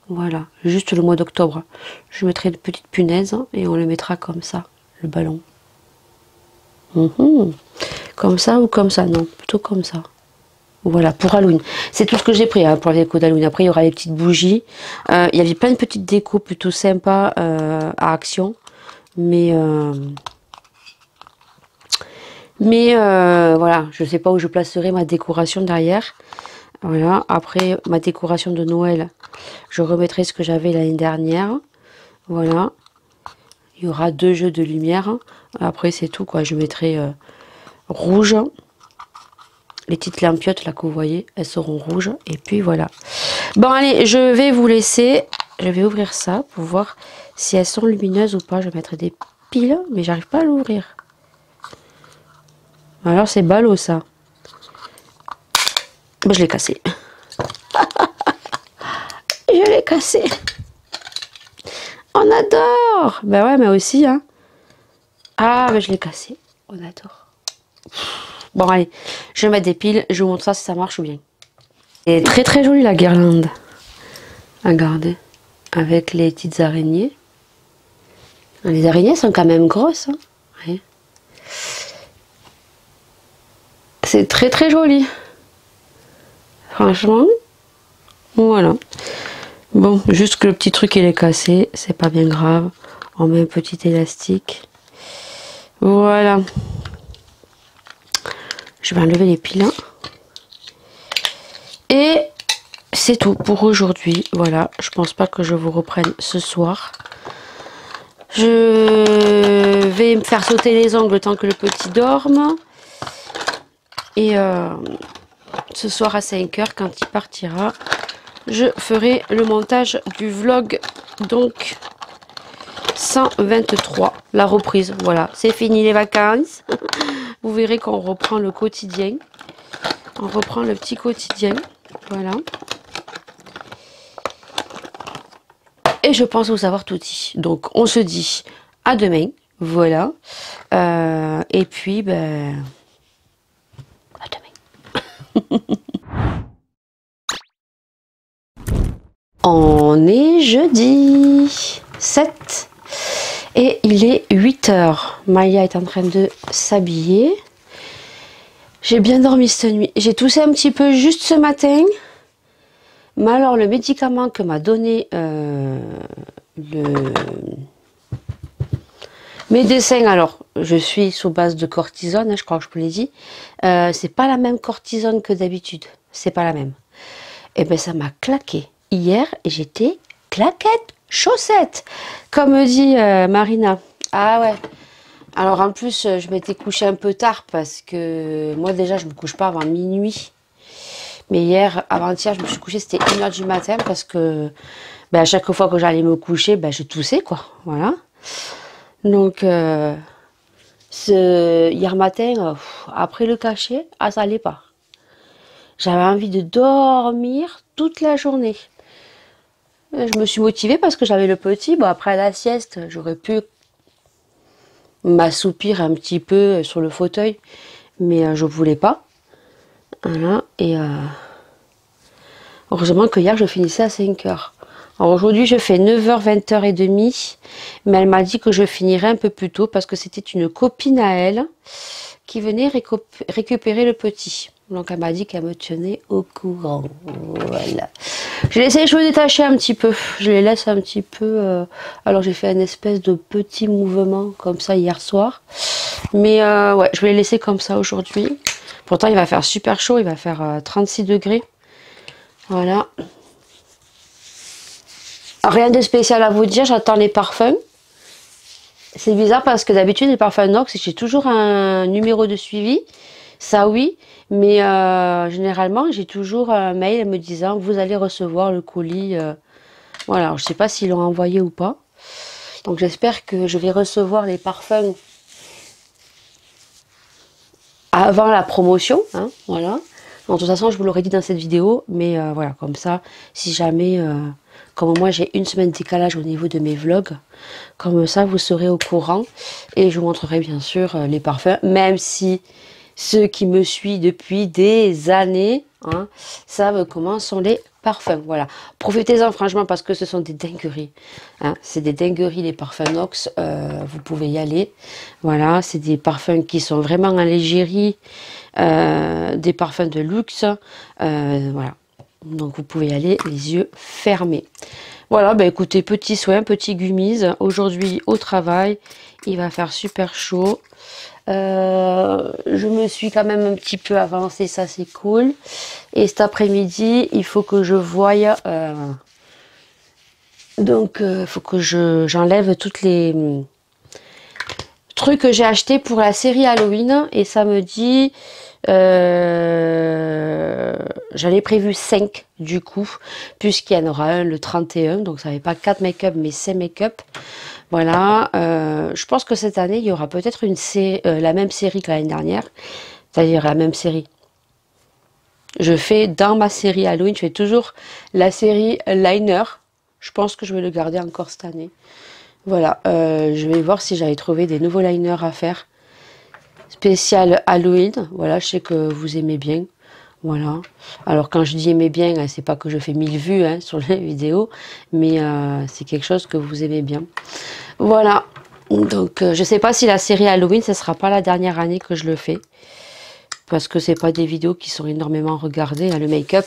Voilà, juste le mois d'octobre. Je mettrai une petite punaise et on le mettra comme ça, le ballon. Comme ça ou comme ça? Non, plutôt comme ça. Voilà, pour Halloween. C'est tout ce que j'ai pris hein, pour la déco d'Halloween. Après, il y aura les petites bougies. Il y avait plein de petites décos plutôt sympas à Action. Mais voilà, je ne sais pas où je placerai ma décoration derrière. Voilà, après ma décoration de Noël, je remettrai ce que j'avais l'année dernière. Voilà, il y aura 2 jeux de lumière. Après, c'est tout quoi. Je mettrai rouge. Les petites lampiottes là que vous voyez, elles seront rouges. Et puis voilà. Bon allez, je vais vous laisser. Je vais ouvrir ça pour voir si elles sont lumineuses ou pas. Je vais mettre des piles, mais j'arrive pas à l'ouvrir. Alors c'est ballot ça. Ben, je l'ai cassé. Je l'ai cassé. On adore. Ben ouais, mais aussi hein. Ah ben je l'ai cassé. On adore. Bon allez, je vais mettre des piles, je vous montre ça si ça marche ou bien. Et très très jolie la guirlande. Regardez, avec les petites araignées. Les araignées sont quand même grosses. Hein. Ouais. C'est très très joli. Franchement, voilà. Bon, juste que le petit truc il est cassé, c'est pas bien grave. On met un petit élastique. Voilà. Je vais enlever les piles. Et c'est tout pour aujourd'hui. Voilà, je pense pas que je vous reprenne ce soir. Je vais me faire sauter les ongles le temps que le petit dorme. Et ce soir à 5 h, quand il partira, je ferai le montage du vlog. Donc 123, la reprise. Voilà, c'est fini les vacances. Vous verrez qu'on reprend le quotidien. On reprend le petit quotidien. Voilà. Et je pense vous avoir tout dit. Donc on se dit à demain. Voilà. Et puis, ben... à demain. On est jeudi 7. Et il est 8 h. Maya est en train de s'habiller. J'ai bien dormi cette nuit. J'ai toussé un petit peu juste ce matin. Mais alors le médicament que m'a donné le médecin, alors je suis sous base de cortisone, hein, je crois que je vous l'ai dit. C'est pas la même cortisone que d'habitude. C'est pas la même. Et bien ça m'a claqué hier et j'étais claquette, chaussette, comme dit Marina. Ah ouais. Alors en plus je m'étais couchée un peu tard parce que moi déjà je me couche pas avant minuit. Mais hier, avant-hier, je me suis couchée, c'était 1 h du matin parce que ben, à chaque fois que j'allais me coucher, ben, je toussais quoi. Voilà. Donc hier matin, après le cachet, ah ça allait pas. J'avais envie de dormir toute la journée. Je me suis motivée parce que j'avais le petit. Bon, après la sieste, j'aurais pu m'assoupir un petit peu sur le fauteuil. Mais je voulais pas. Voilà. Et heureusement que hier, je finissais à 5 h. Alors aujourd'hui, je fais 9 h, 20 h et demie. Mais elle m'a dit que je finirais un peu plus tôt parce que c'était une copine à elle qui venait récupérer le petit. Donc elle m'a dit qu'elle me tenait au courant. Voilà. J'ai laissé les cheveux détachés un petit peu. Je les laisse un petit peu. Alors j'ai fait une espèce de petit mouvement comme ça hier soir. Mais ouais, je vais les laisser comme ça aujourd'hui. Pourtant il va faire super chaud. Il va faire 36 degrés. Voilà. Rien de spécial à vous dire. J'attends les parfums. C'est bizarre parce que d'habitude les parfums Nox, j'ai toujours un numéro de suivi. Ça oui. Mais généralement, j'ai toujours un mail me disant vous allez recevoir le colis. Voilà, alors, je ne sais pas s'ils l'ont envoyé ou pas. Donc j'espère que je vais recevoir les parfums avant la promotion. Hein, voilà. Donc, de toute façon, je vous l'aurais dit dans cette vidéo. Mais voilà, comme ça, si jamais Comme moi, j'ai une semaine de décalage au niveau de mes vlogs. Comme ça, vous serez au courant. Et je vous montrerai bien sûr les parfums. Même si ceux qui me suivent depuis des années hein, savent comment sont les parfums. Voilà. Profitez-en franchement parce que ce sont des dingueries. Hein. C'est des dingueries les parfums Nox. Vous pouvez y aller. Voilà. C'est des parfums qui sont vraiment en légérie. Des parfums de luxe. Voilà. Donc vous pouvez y aller les yeux fermés. Voilà, bah écoutez, petit soin, petit gummise. Aujourd'hui au travail, il va faire super chaud. Je me suis quand même un petit peu avancée, ça c'est cool. Et cet après-midi, il faut que je voie. Donc, il faut que j'enlève toutes les trucs que j'ai achetés pour la série Halloween. Et samedi, j'avais prévu 5 du coup, puisqu'il y en aura un le 31. Donc, ça n'avait pas 4 make-up, mais 5 make-up. Voilà, je pense que cette année, il y aura peut-être la même série que l'année dernière. C'est-à-dire la même série. Je fais dans ma série Halloween, je fais toujours la série Liner. Je pense que je vais le garder encore cette année. Voilà, je vais voir si j'avais trouvé des nouveaux liners à faire. Spécial Halloween. Voilà, je sais que vous aimez bien. Voilà. Alors quand je dis aimer bien, c'est pas que je fais 1000 vues hein, sur les vidéos, mais c'est quelque chose que vous aimez bien. Voilà. Donc je sais pas si la série Halloween, ce sera pas la dernière année que je le fais. Parce que c'est pas des vidéos qui sont énormément regardées. Hein, le make-up,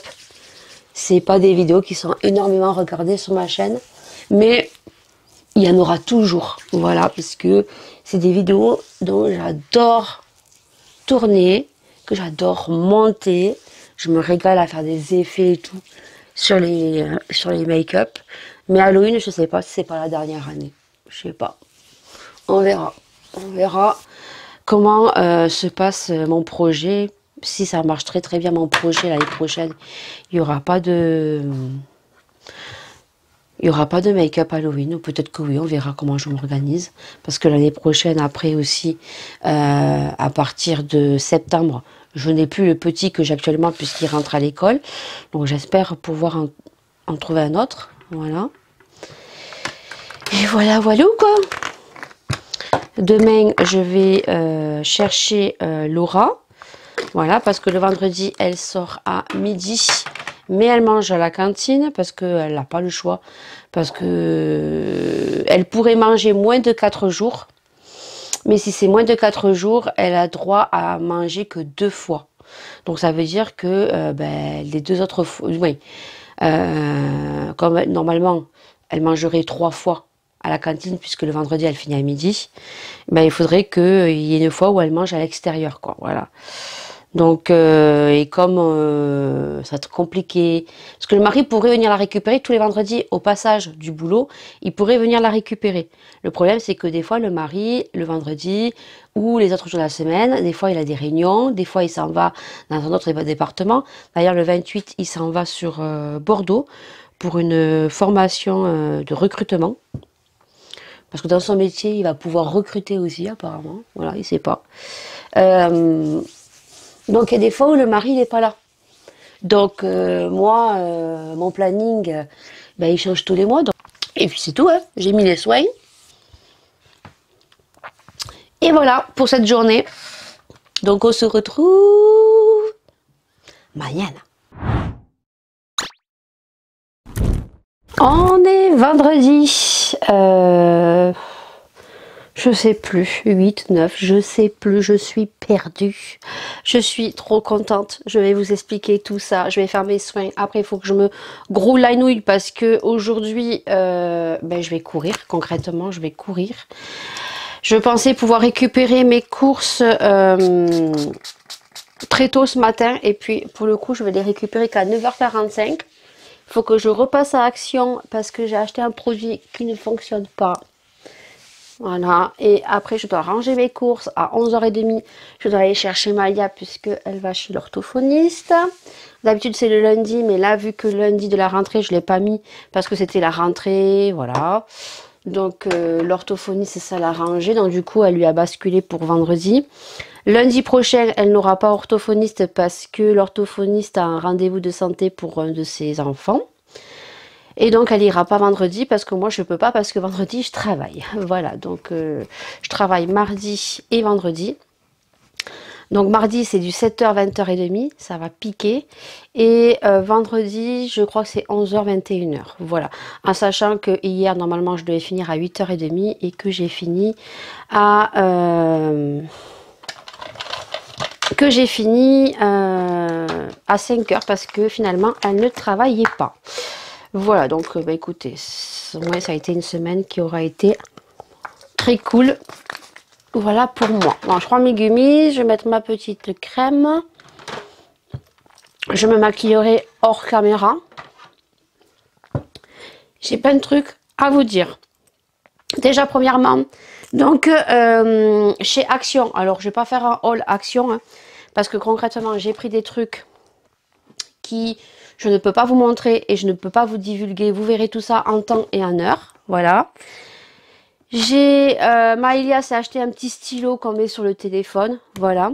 c'est pas des vidéos qui sont énormément regardées sur ma chaîne. Mais il y en aura toujours. Voilà, parce que c'est des vidéos dont j'adore tourner, que j'adore monter. Je me régale à faire des effets et tout sur les make-up. Mais Halloween, je sais pas si c'est pas la dernière année. Je sais pas. On verra. On verra comment se passe mon projet. Si ça marche très très bien mon projet l'année prochaine, il n'y aura pas de... Il n'y aura pas de make-up Halloween, ou peut-être que oui, on verra comment je m'organise. Parce que l'année prochaine, après aussi, à partir de septembre, je n'ai plus le petit que j'ai actuellement puisqu'il rentre à l'école. Donc j'espère pouvoir en trouver un autre. Voilà. Et voilà, voilà quoi. Demain, je vais chercher Laura. Voilà, parce que le vendredi, elle sort à midi. Mais elle mange à la cantine parce qu'elle n'a pas le choix. Parce que elle pourrait manger moins de 4 jours. Mais si c'est moins de 4 jours, elle a droit à manger que 2 fois. Donc ça veut dire que les 2 autres fois... Oui, comme normalement, elle mangerait 3 fois à la cantine, puisque le vendredi, elle finit à midi. Il faudrait qu'il y ait une fois où elle mange à l'extérieur, quoi. Voilà. Donc, et comme ça va être compliqué, parce que le mari pourrait venir la récupérer tous les vendredis au passage du boulot, il pourrait venir la récupérer. Le problème, c'est que des fois, le mari, le vendredi ou les autres jours de la semaine, des fois, il a des réunions, des fois, il s'en va dans un autre département. D'ailleurs, le 28, il s'en va sur Bordeaux pour une formation de recrutement. Parce que dans son métier, il va pouvoir recruter aussi, apparemment. Voilà, il ne sait pas. Donc, il y a des fois où le mari n'est pas là. Donc, moi, mon planning, il change tous les mois. Donc... Et puis, c'est tout. Hein. J'ai mis les soins. Et voilà pour cette journée. Donc, on se retrouve mañana. On est vendredi. Je sais plus, 8, 9, je sais plus, je suis perdue. Je suis trop contente, je vais vous expliquer tout ça. Je vais faire mes soins, après il faut que je me groule la nouille parce que aujourd'hui, je vais courir, concrètement, je vais courir. Je pensais pouvoir récupérer mes courses très tôt ce matin et puis pour le coup, je vais les récupérer qu'à 9h45. Il faut que je repasse à Action parce que j'ai acheté un produit qui ne fonctionne pas. Voilà, et après je dois ranger mes courses à 11h30. Je dois aller chercher Malia puisqu'elle va chez l'orthophoniste. D'habitude c'est le lundi, mais là vu que lundi de la rentrée je ne l'ai pas mis parce que c'était la rentrée, voilà. Donc l'orthophoniste ça l'a rangé, donc du coup elle lui a basculé pour vendredi. Lundi prochain elle n'aura pas orthophoniste parce que l'orthophoniste a un rendez-vous de santé pour un de ses enfants. Et donc elle ira pas vendredi parce que moi je peux pas parce que vendredi je travaille. Voilà, donc je travaille mardi et vendredi. Donc mardi c'est du 7h 20h30, ça va piquer. Et vendredi je crois que c'est 11h 21h. Voilà, en sachant que hier normalement je devais finir à 8h30 et que j'ai fini à à 5h parce que finalement elle ne travaillait pas. Voilà, donc bah, écoutez, ouais, ça a été une semaine qui aura été très cool. Voilà pour moi. Bon, je prends mes gummies, je vais mettre ma petite crème. Je me maquillerai hors caméra. J'ai plein de trucs à vous dire. Déjà, premièrement, donc chez Action, alors je vais pas faire un haul Action, hein, parce que concrètement, j'ai pris des trucs qui je ne peux pas vous montrer et je ne peux pas vous divulguer. Vous verrez tout ça en temps et en heure. Voilà. J'ai Maëlia s'est acheté un petit stylo qu'on met sur le téléphone. Voilà.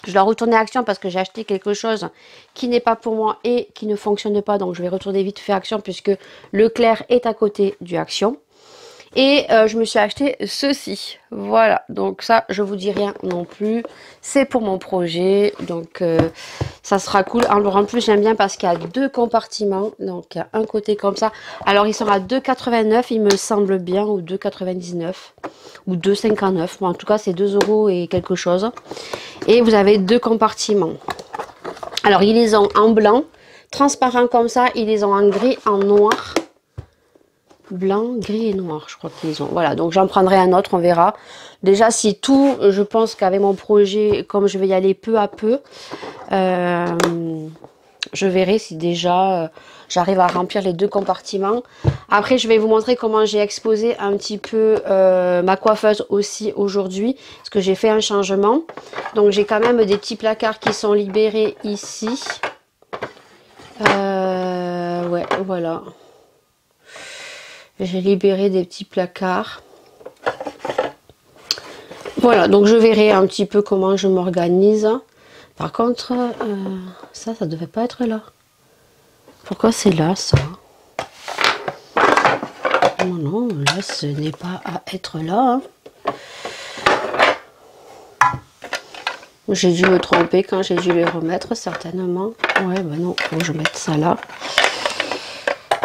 Je dois retourner à Action parce que j'ai acheté quelque chose qui n'est pas pour moi et qui ne fonctionne pas. Donc je vais retourner vite fait Action puisque Leclerc est à côté du Action. Et je me suis acheté ceci. Voilà, donc ça, je vous dis rien non plus. C'est pour mon projet, donc ça sera cool. Alors en plus, j'aime bien parce qu'il y a deux compartiments. Donc il y a un côté comme ça. Alors ils sont à 2,89 il me semble bien, ou 2,99 ou 2,59. Bon, en tout cas, c'est 2 € et quelque chose. Et vous avez deux compartiments. Alors ils les ont en blanc, transparent comme ça. Ils les ont en gris, en noir. Blanc, gris et noir, je crois qu'ils ont. Voilà, donc j'en prendrai un autre, on verra. Déjà, si tout, je pense qu'avec mon projet, comme je vais y aller peu à peu, je verrai si déjà j'arrive à remplir les deux compartiments. Après, je vais vous montrer comment j'ai exposé un petit peu ma coiffeuse aussi aujourd'hui, parce que j'ai fait un changement. Donc, j'ai quand même des petits placards qui sont libérés ici. Ouais, voilà. J'ai libéré des petits placards. Voilà, donc je verrai un petit peu comment je m'organise. Par contre, ça devait pas être là. Pourquoi c'est là, ça? Non, non, là, ce n'est pas à être là. J'ai dû me tromper quand j'ai dû les remettre, certainement. Ouais, ben non, faut que je mette ça là.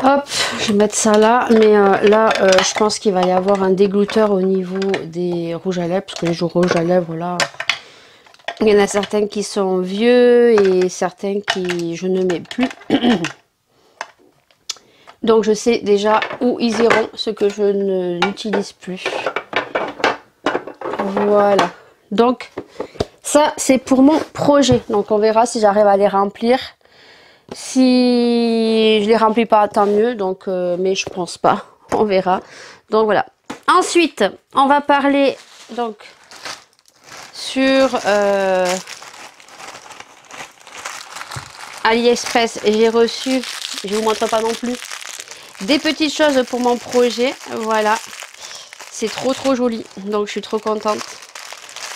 Hop, je vais mettre ça là, mais là, je pense qu'il va y avoir un dégoûteur au niveau des rouges à lèvres, parce que les rouges à lèvres, là, il y en a certains qui sont vieux et certains qui je ne mets plus. Donc, je sais déjà où ils iront, ce que je n'utilise plus. Voilà. Donc, ça, c'est pour mon projet. Donc, on verra si j'arrive à les remplir. Si je les remplis pas, tant mieux. Donc, mais je pense pas. On verra. Donc voilà. Ensuite, on va parler donc sur AliExpress. J'ai reçu, je vous montre pas non plus, des petites choses pour mon projet. Voilà. C'est trop joli. Donc je suis trop contente.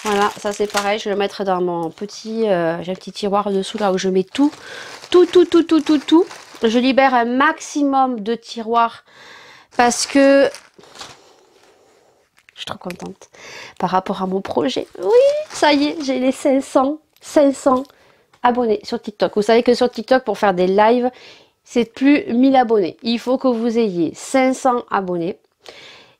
Voilà, ça c'est pareil, je vais le mettre dans mon petit, j'ai un petit tiroir dessous là où je mets tout. Je libère un maximum de tiroirs parce que je suis trop contente par rapport à mon projet. Oui, ça y est, j'ai les 500 abonnés sur TikTok. Vous savez que sur TikTok, pour faire des lives, c'est plus 1000 abonnés. Il faut que vous ayez 500 abonnés.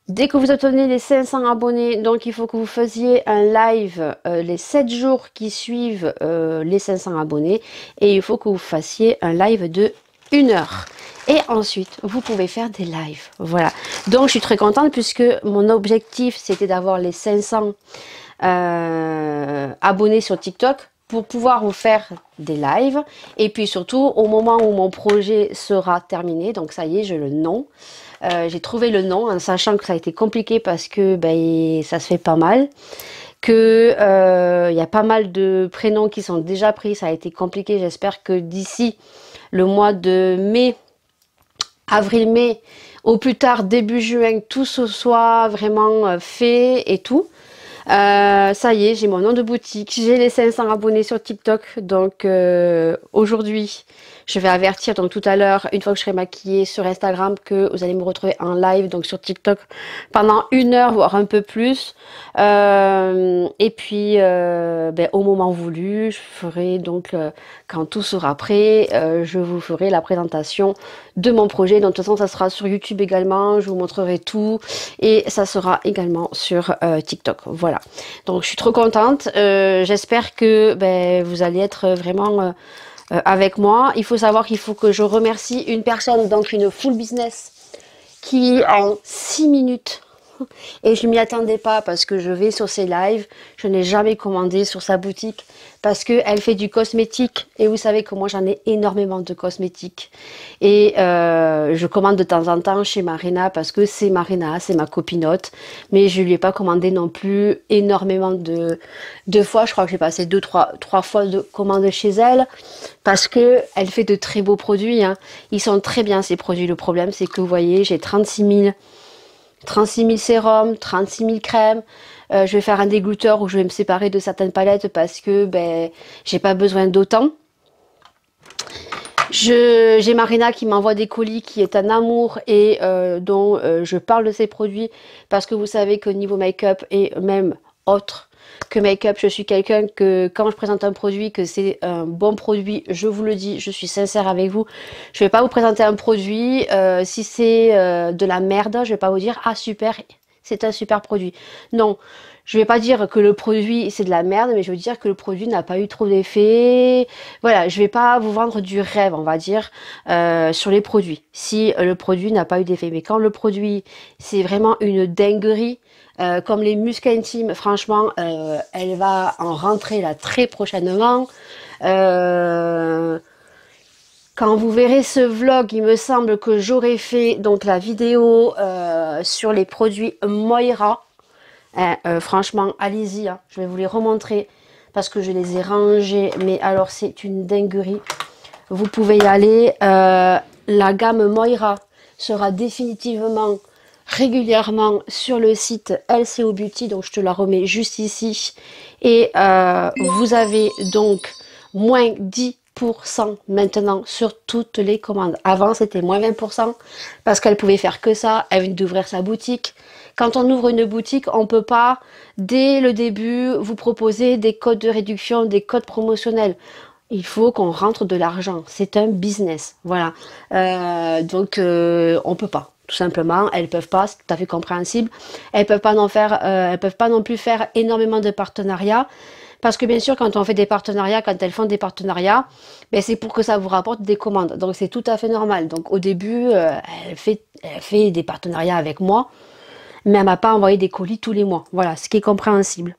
Dès que vous obtenez les 500 abonnés, donc il faut que vous fassiez un live les 7 jours qui suivent les 500 abonnés. Et il faut que vous fassiez un live de 1 heure. Et ensuite, vous pouvez faire des lives. Voilà. Donc, je suis très contente puisque mon objectif, c'était d'avoir les 500 abonnés sur TikTok pour pouvoir vous faire des lives. Et puis surtout, au moment où mon projet sera terminé, donc ça y est, j'ai le nom. J'ai trouvé le nom en sachant que ça a été compliqué parce que ben, ça se fait pas mal. Que y a pas mal de prénoms qui sont déjà pris. Ça a été compliqué. J'espère que d'ici le mois de mai, avril-mai, au plus tard début juin, tout ce soit vraiment fait et tout. Ça y est, j'ai mon nom de boutique, j'ai les 500 abonnés sur TikTok. Donc aujourd'hui, Je vais avertir donc tout à l'heure, une fois que je serai maquillée sur Instagram, que vous allez me retrouver en live, donc sur TikTok, pendant 1 heure, voire un peu plus. Et puis, au moment voulu, je ferai donc, quand tout sera prêt, je vous ferai la présentation de mon projet. Donc, de toute façon, ça sera sur YouTube également, je vous montrerai tout. Et ça sera également sur TikTok. Voilà. Donc, je suis trop contente. J'espère que vous allez être vraiment avec moi. Il faut savoir qu'il faut que je remercie une personne, donc une full business, qui en 6 minutes, et je m'y attendais pas parce que je vais sur ses lives, je n'ai jamais commandé sur sa boutique parce qu'elle fait du cosmétique et vous savez que moi j'en ai énormément de cosmétiques et je commande de temps en temps chez Marina parce que c'est Marina, c'est ma copinote, mais je lui ai pas commandé non plus énormément de fois. Je crois que j'ai passé 3 fois de commandes chez elle parce que elle fait de très beaux produits, hein. Ils sont très bien ces produits. Le problème c'est que vous voyez, j'ai 36 000 sérums, 36 000 crèmes. Je vais faire un dégoûteur où je vais me séparer de certaines palettes parce que j'ai pas besoin d'autant. J'ai Marina qui m'envoie des colis, qui est un amour et dont je parle de ces produits parce que vous savez que niveau make-up et même autre que make-up, je suis quelqu'un que quand je présente un produit, que c'est un bon produit, je vous le dis, je suis sincère avec vous. Je vais pas vous présenter un produit, si c'est de la merde, je vais pas vous dire ah super, c'est un super produit. Non, je vais pas dire que le produit c'est de la merde, mais je veux dire que le produit n'a pas eu trop d'effet. Voilà, je vais pas vous vendre du rêve, on va dire, sur les produits. Si le produit n'a pas eu d'effet, mais quand le produit c'est vraiment une dinguerie. Comme les muscles intimes, franchement, elle va en rentrer là très prochainement. Quand vous verrez ce vlog, il me semble que j'aurai fait donc la vidéo sur les produits Moira. Franchement, allez-y, hein, je vais vous les remontrer parce que je les ai rangés. Mais alors, c'est une dinguerie. Vous pouvez y aller. La gamme Moira sera définitivement régulièrement sur le site LCO Beauty, donc je te la remets juste ici et vous avez donc moins 10% maintenant sur toutes les commandes. Avant c'était moins 20% parce qu'elle pouvait faire que ça, elle vient d'ouvrir sa boutique. Quand on ouvre une boutique, on peut pas dès le début vous proposer des codes de réduction, des codes promotionnels. Il faut qu'on rentre de l'argent, c'est un business, voilà. Donc on peut pas. Tout simplement, elles peuvent pas, c'est tout à fait compréhensible. Elles peuvent pas elles peuvent pas non plus faire énormément de partenariats, parce que bien sûr, quand on fait des partenariats, quand elles font des partenariats, c'est pour que ça vous rapporte des commandes. Donc c'est tout à fait normal. Donc au début, elle fait des partenariats avec moi, mais elle m'a pas envoyé des colis tous les mois. Voilà, ce qui est compréhensible.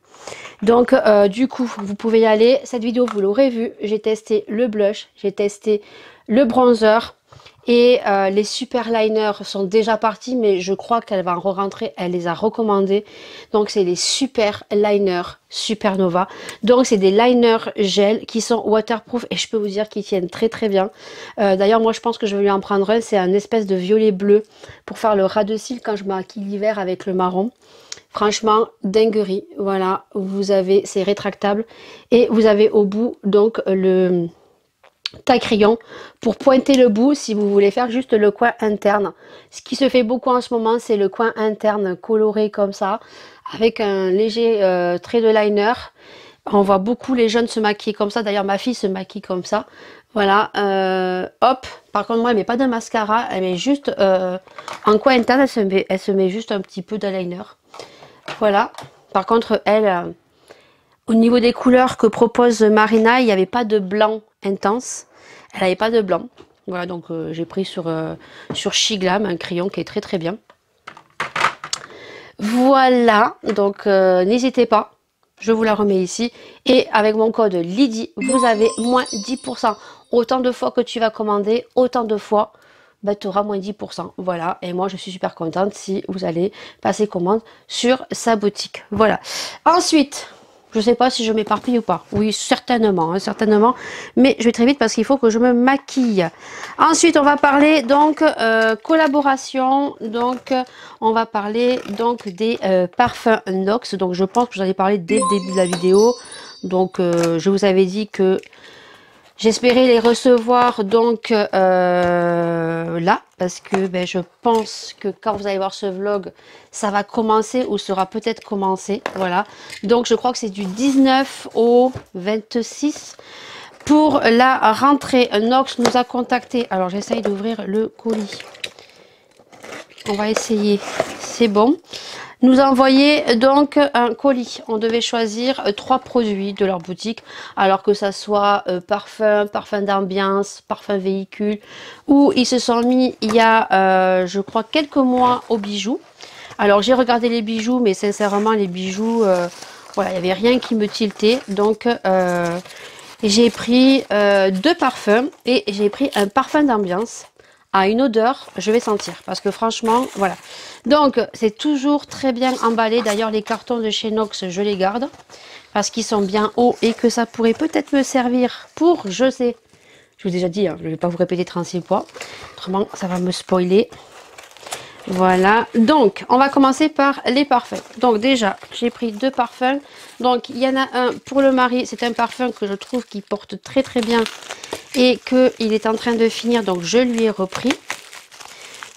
Donc du coup, vous pouvez y aller. Cette vidéo, vous l'aurez vu. J'ai testé le blush, j'ai testé le bronzer. Et les super liners sont déjà partis, mais je crois qu'elle va en re-rentrer. Elle les a recommandés. Donc c'est les super liners Supernova. Donc c'est des liners gel qui sont waterproof et je peux vous dire qu'ils tiennent très très bien. D'ailleurs moi je pense que je vais lui en prendre un. C'est un espèce de violet bleu pour faire le ras de cils quand je maquille l'hiver avec le marron. Franchement, dinguerie. Voilà, vous avez, c'est rétractable. Et vous avez au bout donc le taille-crayon pour pointer le bout si vous voulez faire juste le coin interne. Ce qui se fait beaucoup en ce moment, c'est le coin interne coloré comme ça, avec un léger trait de liner. On voit beaucoup les jeunes se maquiller comme ça. D'ailleurs, ma fille se maquille comme ça. Voilà, hop. Par contre, moi, elle met pas de mascara. Elle met juste en coin interne, elle se met juste un petit peu de liner. Voilà. Par contre, elle, au niveau des couleurs que propose Marina, il n'y avait pas de blanc intense. Elle n'avait pas de blanc. Voilà, donc j'ai pris sur Shiglam un crayon qui est très très bien. Voilà, donc n'hésitez pas. Je vous la remets ici. Et avec mon code Lydie, vous avez moins 10%. Autant de fois que tu vas commander, autant de fois, tu auras moins 10%. Voilà, et moi je suis super contente si vous allez passer commande sur sa boutique. Voilà. Ensuite, je ne sais pas si je m'éparpille ou pas. Oui, certainement, hein, certainement. Mais je vais très vite parce qu'il faut que je me maquille. Ensuite, on va parler donc collaboration. Donc, on va parler donc des parfums Nox. Donc, je pense que j'en ai parlé dès le début de la vidéo. Donc, je vous avais dit que J'espérais les recevoir donc là, parce que ben, je pense que quand vous allez voir ce vlog, ça va commencer ou sera peut-être commencé. Voilà. Donc je crois que c'est du 19 au 26. Pour la rentrée, Nox nous a contacté. Alors j'essaye d'ouvrir le colis. On va essayer. C'est bon. Nous a envoyé donc un colis. On devait choisir 3 produits de leur boutique. Alors que ça soit parfum, parfum d'ambiance, parfum véhicule. Où ils se sont mis il y a, je crois, quelques mois aux bijoux. Alors j'ai regardé les bijoux, mais sincèrement les bijoux, voilà, il n'y avait rien qui me tiltait. Donc j'ai pris 2 parfums et j'ai pris un parfum d'ambiance. À une odeur, je vais sentir parce que franchement, voilà. Donc, c'est toujours très bien emballé. D'ailleurs, les cartons de chez Nox, je les garde parce qu'ils sont bien hauts et que ça pourrait peut-être me servir pour, je sais, je vous ai déjà dit, hein, je ne vais pas vous répéter 36 fois. Autrement, ça va me spoiler. Voilà, donc on va commencer par les parfums. Donc déjà, j'ai pris 2 parfums. Donc il y en a un pour le mari, c'est un parfum que je trouve qui porte très très bien et qu'il est en train de finir, donc je lui ai repris.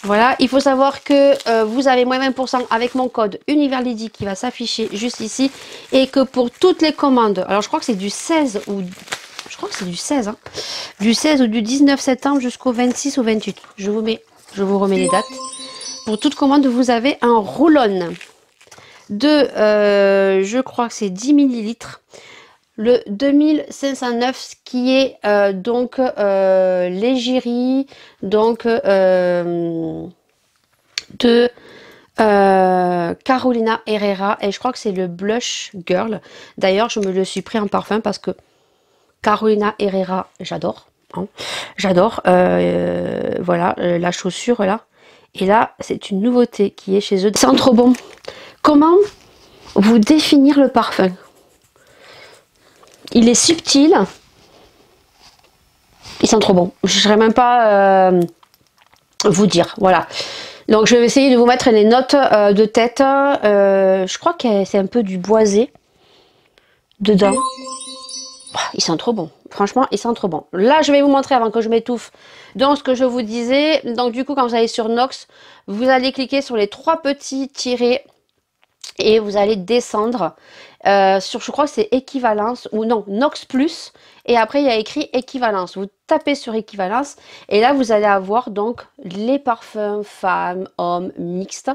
Voilà, il faut savoir que vous avez moins 20% avec mon code UniversLady qui va s'afficher juste ici et que pour toutes les commandes, alors je crois que c'est du 16 ou... Je crois que c'est du 16, hein, du 16 ou du 19 septembre jusqu'au 26 ou 28. Je vous remets les dates. Pour toute commande, vous avez un roll-on de, je crois que c'est 10 millilitres. Le 2509 qui est donc l'égérie donc de Carolina Herrera et je crois que c'est le Blush Girl. D'ailleurs, je me le suis pris en parfum parce que Carolina Herrera, j'adore. Hein, j'adore. Voilà, la chaussure là. Et là, c'est une nouveauté qui est chez eux. C'est trop bon. Comment vous définir le parfum? Il est subtil. Ils sont trop bons. Je ne saurais même pas vous dire. Voilà. Donc, je vais essayer de vous mettre les notes de tête. Je crois que c'est un peu du boisé dedans. Ils sont trop bons. Franchement, ils sont trop bons. Là, je vais vous montrer avant que je m'étouffe. Donc, ce que je vous disais. Donc, du coup, quand vous allez sur Nox, vous allez cliquer sur les 3 petits tirets et vous allez descendre sur, je crois que c'est équivalence ou non, Nox Plus. Et après, il y a écrit équivalence. Vous tapez sur équivalence et là, vous allez avoir donc les parfums femmes, hommes, mixtes.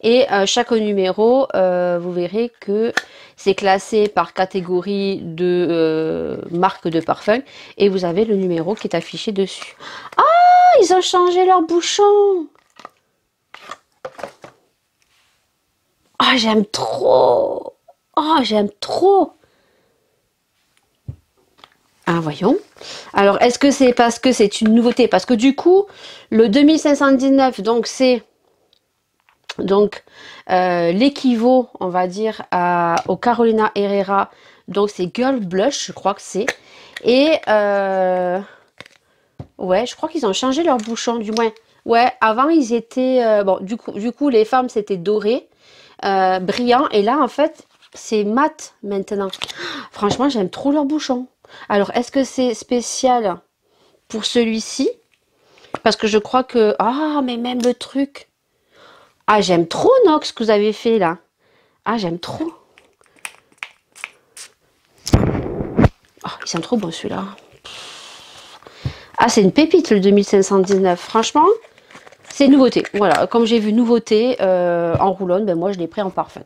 Et chaque numéro, vous verrez que c'est classé par catégorie de marque de parfum. Et vous avez le numéro qui est affiché dessus. Ah, ils ont changé leur bouchon. Ah, j'aime trop. Oh, j'aime trop. Ah, voyons. Alors, est-ce que c'est parce que c'est une nouveauté? Parce que du coup, le 2519, donc c'est donc l'équivaut, on va dire, au Carolina Herrera. Donc, c'est Girl Blush, je crois que c'est. Et, ouais, je crois qu'ils ont changé leur bouchon, du moins. Ouais, avant, ils étaient... bon, du coup, les femmes, c'était doré, brillant. Et là, en fait, c'est mat maintenant. Franchement, j'aime trop leur bouchon. Alors, est-ce que c'est spécial pour celui-ci? Parce que je crois que... Ah, mais même le truc. Ah, j'aime trop, Nox, ce que vous avez fait, là. Ah, j'aime trop. Oh, ils sont trop beaux, celui-là. Ah, c'est une pépite, le 2519. Franchement, c'est une nouveauté. Voilà, comme j'ai vu nouveauté en roulonne, ben moi, je l'ai pris en parfum.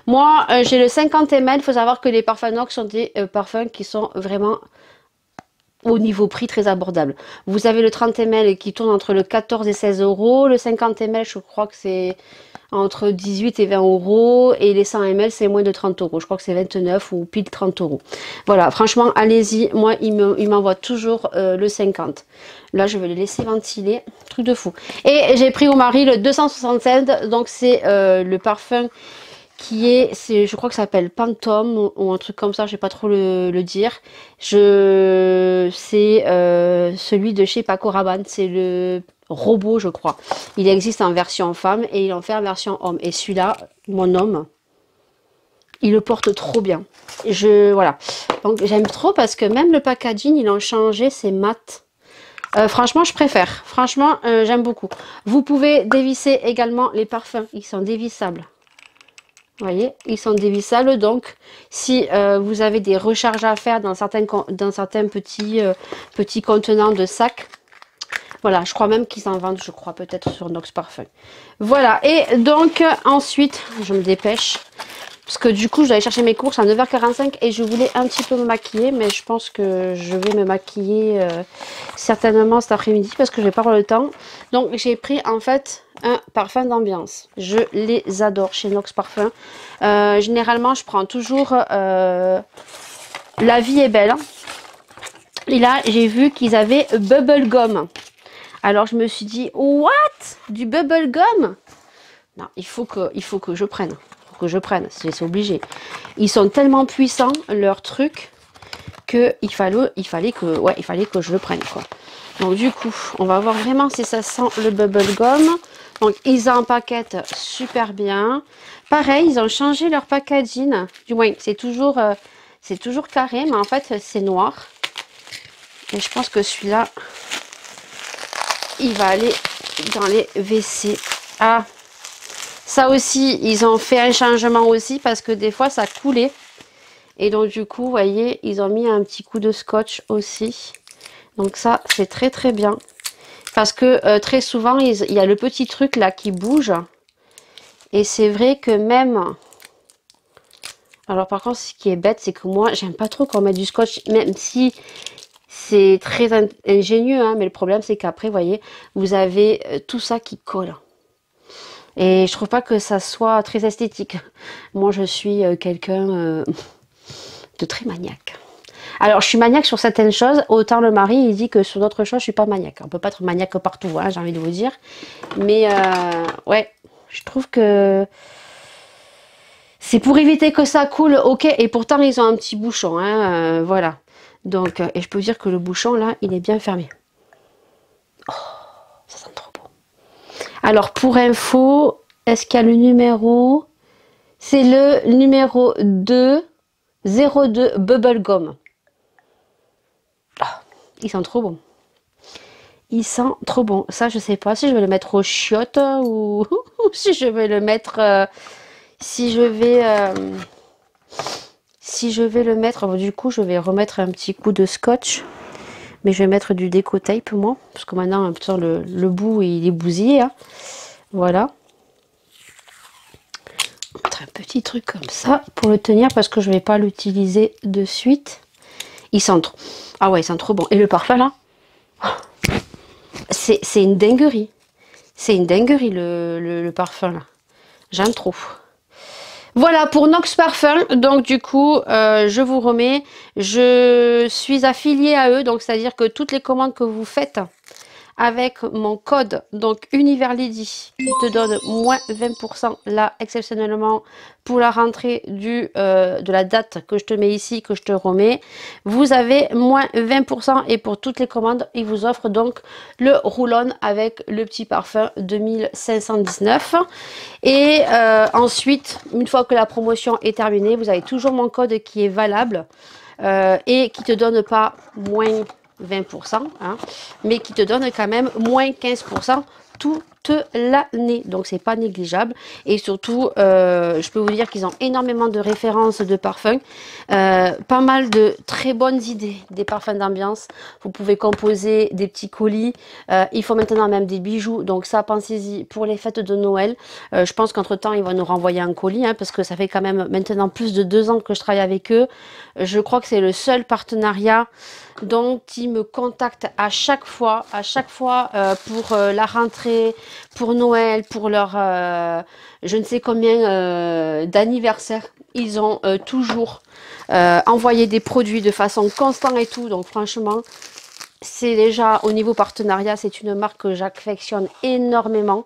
Moi, j'ai le 50 ml. Il faut savoir que les parfums Nox sont des parfums qui sont vraiment au niveau prix très abordable. Vous avez le 30 ml qui tourne entre le 14 et 16 euros. Le 50 ml, je crois que c'est entre 18 et 20 euros. Et les 100 ml, c'est moins de 30 euros. Je crois que c'est 29 ou pile 30 euros. Voilà, franchement, allez-y. Moi, il m'envoie toujours le 50. Là, je vais le laisser ventiler. Truc de fou. Et j'ai pris au mari le 267. Donc, c'est le parfum qui est, je crois que ça s'appelle Pantome ou un truc comme ça, je sais pas trop le dire. C'est celui de chez Paco Rabanne, c'est le robot, je crois. Il existe en version femme et il en fait en version homme. Et celui-là, mon homme, il le porte trop bien. Voilà. Donc j'aime trop parce que même le packaging, ils ont changé, c'est mat. Franchement, je préfère. Franchement, j'aime beaucoup. Vous pouvez dévisser également les parfums. Ils sont dévissables. Vous voyez, ils sont dévissables. Donc, si vous avez des recharges à faire dans certains petits contenants de sacs, voilà, je crois même qu'ils en vendent, je crois peut-être sur Nox Parfum. Voilà, et donc ensuite, je me dépêche. Parce que du coup, je dois aller chercher mes courses à 9h45 et je voulais un petit peu me maquiller. Mais je pense que je vais me maquiller certainement cet après-midi parce que je vais pas avoir le temps. Donc, j'ai pris en fait un parfum d'ambiance. Je les adore chez Nox Parfum. Généralement, je prends toujours La Vie est Belle. Et là, j'ai vu qu'ils avaient Bubblegum. Alors, je me suis dit, what? Du Bubblegum? Non, il faut que je prenne. C'est obligé. Ils sont tellement puissants, leurs trucs, que il fallait que je le prenne, quoi. Donc du coup, on va voir vraiment si ça sent le bubblegum. Donc ils empaquettent super bien. Pareil, ils ont changé leur packaging. Du moins, c'est toujours carré, mais en fait c'est noir. Et je pense que celui-là, il va aller dans les WC. Ah, ça aussi, ils ont fait un changement aussi parce que des fois, ça coulait. Et donc, du coup, vous voyez, ils ont mis un petit coup de scotch aussi. Donc ça, c'est très très bien. Parce que très souvent, il y a le petit truc là qui bouge. Et c'est vrai que même... Alors par contre, ce qui est bête, c'est que moi, j'aime pas trop qu'on mette du scotch. Même si c'est très ingénieux. Hein, mais le problème, c'est qu'après, vous voyez, vous avez tout ça qui colle. Et je trouve pas que ça soit très esthétique. Moi, je suis quelqu'un de très maniaque. Alors, je suis maniaque sur certaines choses. Autant le mari, il dit que sur d'autres choses, je suis pas maniaque. On peut pas être maniaque partout, hein, j'ai envie de vous dire. Mais, ouais, je trouve que c'est pour éviter que ça coule, ok. Et pourtant, ils ont un petit bouchon, hein, voilà. Donc, et je peux vous dire que le bouchon, là, il est bien fermé. Oh, ça sent trop bon. Alors, pour info, est-ce qu'il y a le numéro? C'est le numéro 202 Bubblegum. Oh, il sent trop bon. Il sent trop bon. Ça, je sais pas si je vais le mettre aux chiottes ou si je vais le mettre... si je vais le mettre... Du coup, je vais remettre un petit coup de scotch. Mais je vais mettre du déco tape, moi. Parce que maintenant, le bout, il est bousillé. Hein. Voilà. On va mettre un petit truc comme ça pour le tenir. Parce que je ne vais pas l'utiliser de suite. Il sent trop... Ah ouais, il sent trop bon. Et le parfum, là, c'est une dinguerie. C'est une dinguerie, le parfum, là. J'aime trop. Voilà pour Nox Parfum. Donc du coup, je vous remets. Je suis affiliée à eux. Donc c'est-à-dire que toutes les commandes que vous faites avec mon code, donc Univers Lady, qui te donne moins 20% là, exceptionnellement, pour la rentrée de la date que je te mets ici, que je te remets. Vous avez moins 20% et pour toutes les commandes, ils vous offrent donc le roll-on avec le petit parfum 2519. Et ensuite, une fois que la promotion est terminée, vous avez toujours mon code qui est valable et qui te donne pas moins 20%, hein, mais qui te donne quand même moins 15% toute l'année. Donc, c'est pas négligeable. Et surtout, je peux vous dire qu'ils ont énormément de références de parfums. Pas mal de très bonnes idées, des parfums d'ambiance. Vous pouvez composer des petits colis. Il faut maintenant même des bijoux. Donc, ça, pensez-y pour les fêtes de Noël. Je pense qu'entre-temps, ils vont nous renvoyer un colis, hein, parce que ça fait quand même maintenant plus de 2 ans que je travaille avec eux. Je crois que c'est le seul partenariat dont ils me contactent à chaque fois pour la rentrée, pour Noël, pour leur je ne sais combien d'anniversaire. Ils ont toujours envoyé des produits de façon constante et tout. Donc franchement, c'est déjà au niveau partenariat, c'est une marque que j'affectionne énormément.